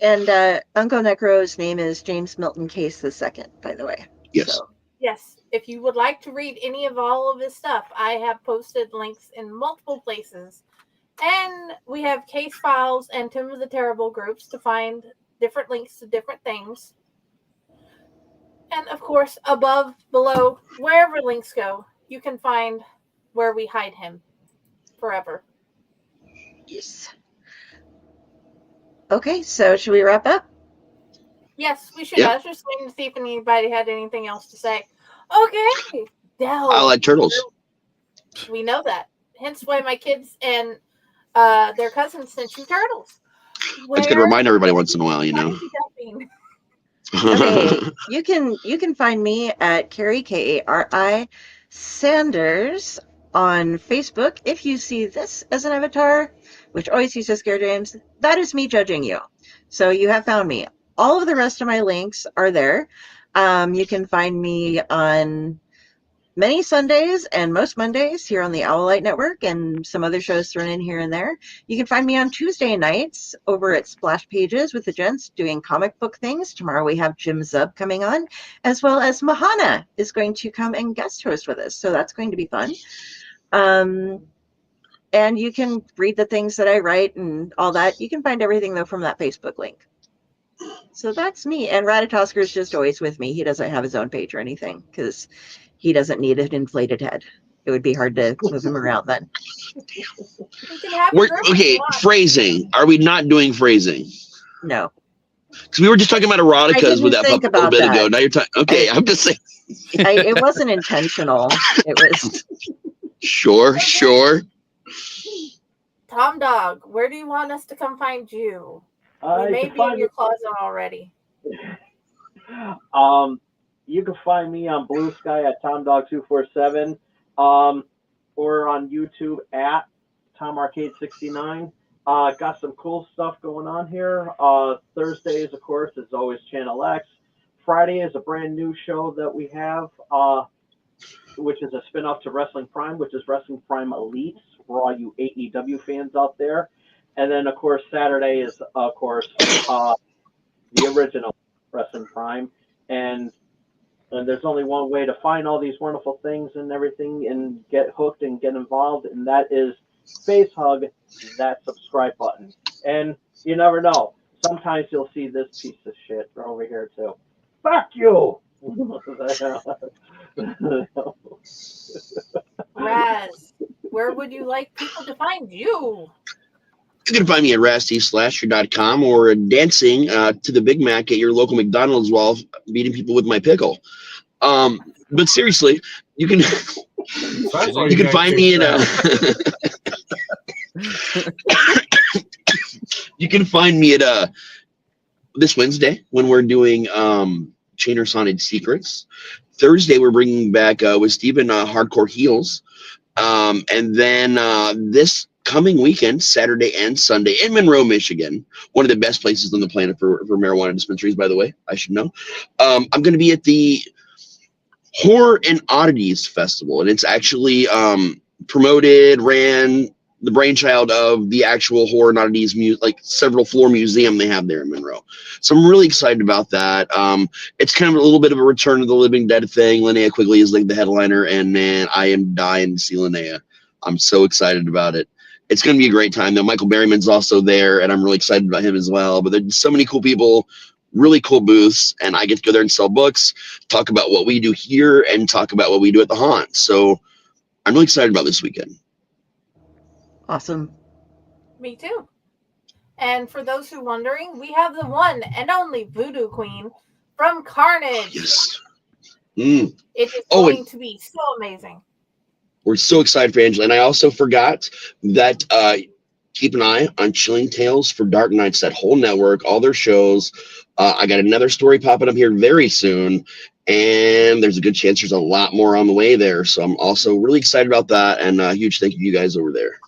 And Uncle NecRo's name is James Milton Case II, by the way. Yes. So. Yes. If you would like to read any of all of his stuff, I have posted links in multiple places. And we have case files and Tim of the Terrible groups to find different links to different things. And of course, above, below, wherever links go, you can find where we hide him forever. Yes. Okay, so should we wrap up? Yes, we should. Yeah. I was just waiting to see if anybody had anything else to say. Okay. Del. I like turtles. We know that. Hence why my kids and their cousins sent you turtles. It's good to remind everybody once in a while, you know. Okay, you can find me at Carrie Kari Sanders on Facebook. If you see this as an avatar, which always uses Scare James, that is me judging you. So you have found me. All of the rest of my links are there. You can find me on many Sundays and most Mondays here on the Owlite Network and some other shows thrown in here and there. You can find me on Tuesday nights over at Splash Pages with the gents doing comic book things. Tomorrow we have Jim Zub coming on, as well as Mahana is going to come and guest host with us. So that's going to be fun. And you can read the things that I write and all that. You can find everything, though, from that Facebook link. So that's me. And Ratatosker is just always with me. He doesn't have his own page or anything because he doesn't need an inflated head. It would be hard to move him around then. Okay, phrasing. Are we not doing phrasing? No. Because we were just talking about eroticas with that think pup a little about bit that. ago. Now you're talking. Okay, I'm just saying. It wasn't intentional. It was. Sure. Tom Dog, where do you want us to come find you? We You may can be in find your closet already. You can find me on Blue Sky at TomDog247, or on YouTube at TomArcade69. Got some cool stuff going on here. Thursdays, of course, is always Channel X. Friday is a brand new show that we have, which is a spin-off to Wrestling Prime, which is Wrestling Prime Elite for all you AEW fans out there. And then, of course, Saturday is, of course, the original Wrestling Prime. And there's only one way to find all these wonderful things and everything and get hooked and get involved, and that is face hug that subscribe button. And you never know. Sometimes you'll see this piece of shit over here, too. Fuck you! Raz, where would you like people to find you? You can find me at RazTSlasher.com or dancing to the Big Mac at your local McDonald's while beating people with my pickle. But seriously, you can you can find me at you can find me at this Wednesday when we're doing Chainer's Haunted Secrets. Thursday we're bringing back with Steven Hardcore Heels, and then this coming weekend, Saturday and Sunday in Monroe, Michigan, one of the best places on the planet for marijuana dispensaries, by the way, I should know. I'm going to be at the Horror and Oddities Festival, and it's actually promoted, ran, the brainchild of the actual Horror and Oddities, like several floor museum they have there in Monroe. So I'm really excited about that. It's kind of a little bit of a Return of the Living Dead thing. Linnea Quigley is like the headliner, and man, I am dying to see Linnea. I'm so excited about it. It's going to be a great time, though. Michael Berryman's also there, and I'm really excited about him as well. But there's so many cool people, really cool booths, and I get to go there and sell books, talk about what we do here, and talk about what we do at the Haunt. So I'm really excited about this weekend. Awesome. Me too. And for those who are wondering, we have the one and only Voodoo Queen from Carnage. Yes. It is going to be so amazing. We're so excited for Angela. And I also forgot that keep an eye on Chilling Tales for Dark Nights, that whole network, all their shows. I got another story popping up here very soon, and there's a good chance there's a lot more on the way there. So I'm also really excited about that, and a huge thank you to you guys over there.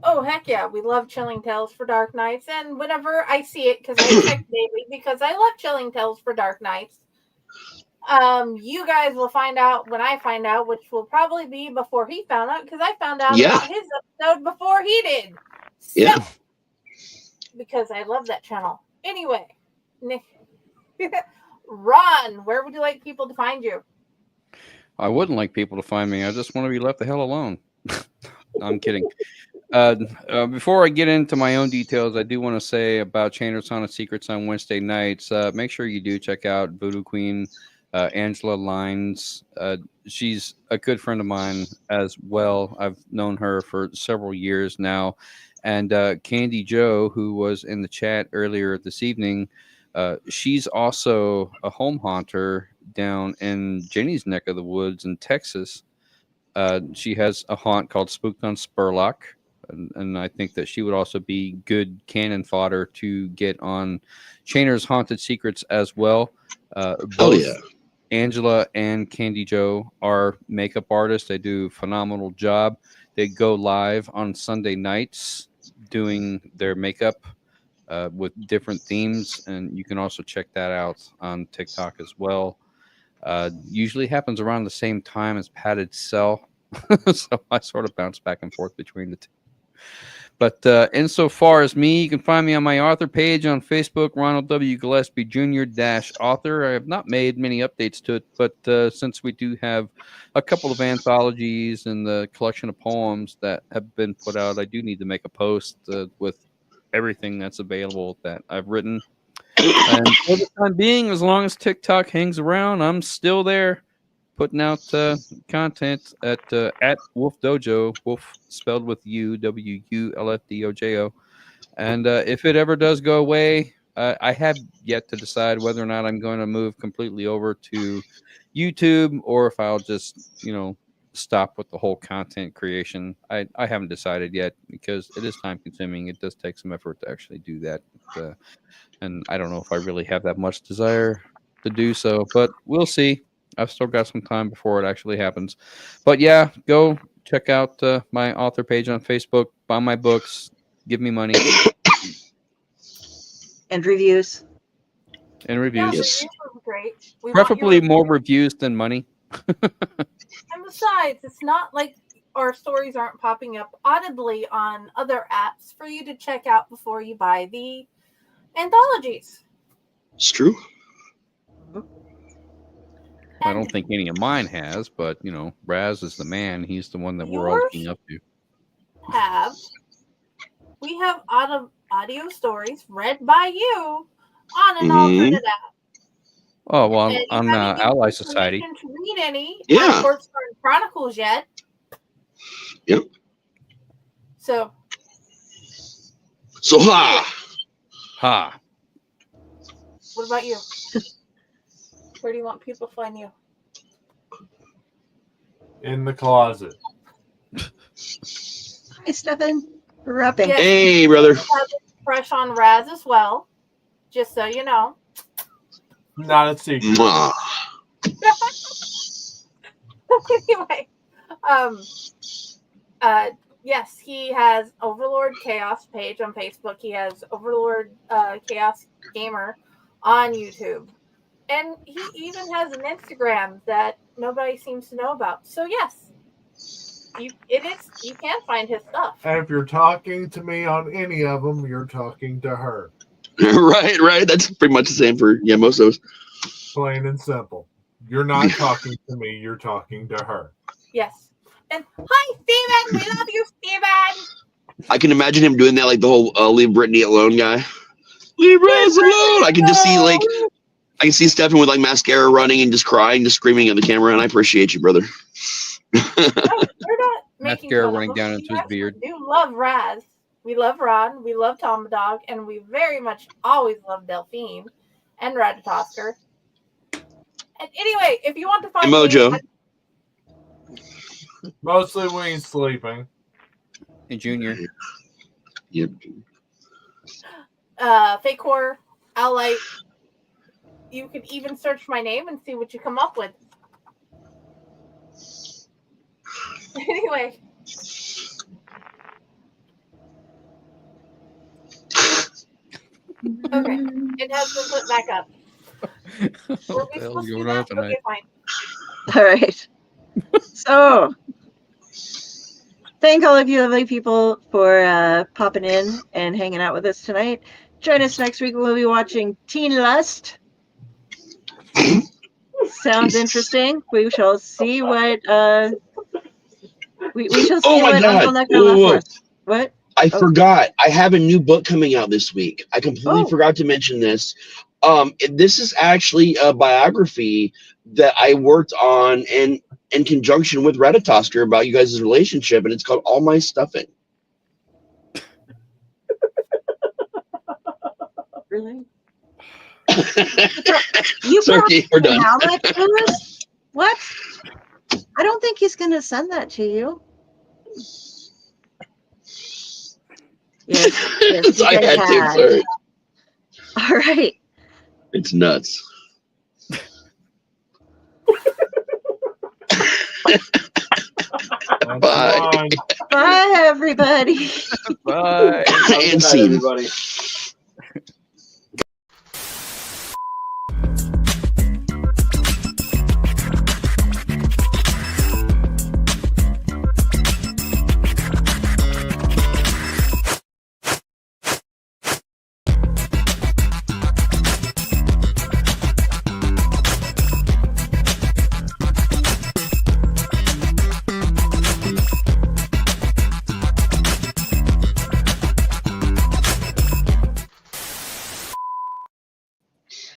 Oh, heck yeah. We love Chilling Tales for Dark Nights. And whenever I see it, because I check daily, because I love Chilling Tales for Dark Nights, you guys will find out when I find out, which will probably be before he found out, because I found out about his episode before he did. So, because I love that channel. Anyway, Ron, where would you like people to find you? I wouldn't like people to find me. I just want to be left the hell alone. No, I'm kidding. Before I get into my own details, I do want to say about Chainer's Haunted Secrets on Wednesday nights. Make sure you do check out Voodoo Queen, Angela Lines. She's a good friend of mine as well. I've known her for several years now. And Candy Joe, who was in the chat earlier this evening, she's also a home haunter down in Jenny's neck of the woods in Texas. She has a haunt called Spooked on Spurlock. And I think that she would also be good cannon fodder to get on Chainer's Haunted Secrets as well. Both Angela and Candy Joe are makeup artists. They do a phenomenal job. They go live on Sunday nights doing their makeup with different themes. And you can also check that out on TikTok as well. Usually happens around the same time as Padded Cell. So I sort of bounce back and forth between the two. But insofar as me, you can find me on my author page on Facebook, Ronald W Gillespie Jr. -author. I have not made many updates to it, but since we do have a couple of anthologies and the collection of poems that have been put out, I do need to make a post with everything that's available that I've written. And for the time being, as long as TikTok hangs around, I'm still there, putting out content at Wolf Dojo, Wolf spelled with U, WULFDOJO. And if it ever does go away, I have yet to decide whether or not I'm going to move completely over to YouTube or if I'll just, stop with the whole content creation. I haven't decided yet because it is time consuming. It does take some effort to actually do that. And I don't know if I really have that much desire to do so, but we'll see. I've still got some time before it actually happens. But yeah, go check out my author page on Facebook, buy my books, give me money. And reviews. And reviews. Yeah, reviews would be great. We Preferably want your more reviews than money. And besides, it's not like our stories aren't popping up audibly on other apps for you to check out before you buy the anthologies. It's true. I don't think any of mine has, but Raz is the man. He's the one that we're all looking up to. We have audio stories read by you on an alternate app. Oh, well, on Ally Society. To read any Yeah. Short-Story Chronicles yet. Yep. So Ha. What about you? Where do you want people to find you? In the closet. Hi, Stefan. We're upping. Yes, Hey, brother. Fresh on Raz as well, just so you know. Not a secret. Anyway, yes, he has Overlord Chaos page on Facebook. He has Overlord Chaos Gamer on YouTube, and he even has an Instagram that nobody seems to know about. So yes, you can find his stuff. And if you're talking to me on any of them, you're talking to her. Right. That's pretty much the same for most of us. Plain and simple. You're not talking to me, you're talking to her. Yes. And hi, Steven! We love you, Steven! I can imagine him doing that, like the whole "Leave Britney alone" guy. Leave Raz alone. I can just see I can see Stefan with mascara running and just crying, just screaming at the camera. And I appreciate you, brother. No, we're not making Mascara fun of running him. down We into his beard. actually do love Raz. We love Ron. We love Tom Dog, and we very much always love Delphine and Ratatosker. And anyway, if you want to find Mojo. Mostly when he's sleeping. Hey, Junior. Yep. Fake Horror, Elliott, you can even search my name and see what you come up with. Anyway. Okay, it has been put back up. What the hell's going on tonight? Okay, fine. All right. So, thank all of you lovely people for popping in and hanging out with us tonight. Join us next week. We'll be watching Teen Lust. Sounds interesting. We shall see what we shall see what Uncle NecRo left for us. What? I forgot. I have a new book coming out this week. I completely forgot to mention this. This is actually a biography that I worked on in conjunction with Ratatosker about you guys' relationship, and it's called All My Stuffing. Really? You Sorry, we're done. How much for us? What? I don't think he's going to send that to you. Yes, I had to. Sorry. All right. It's nuts. Bye. Bye, everybody. Bye. And scene. Everybody.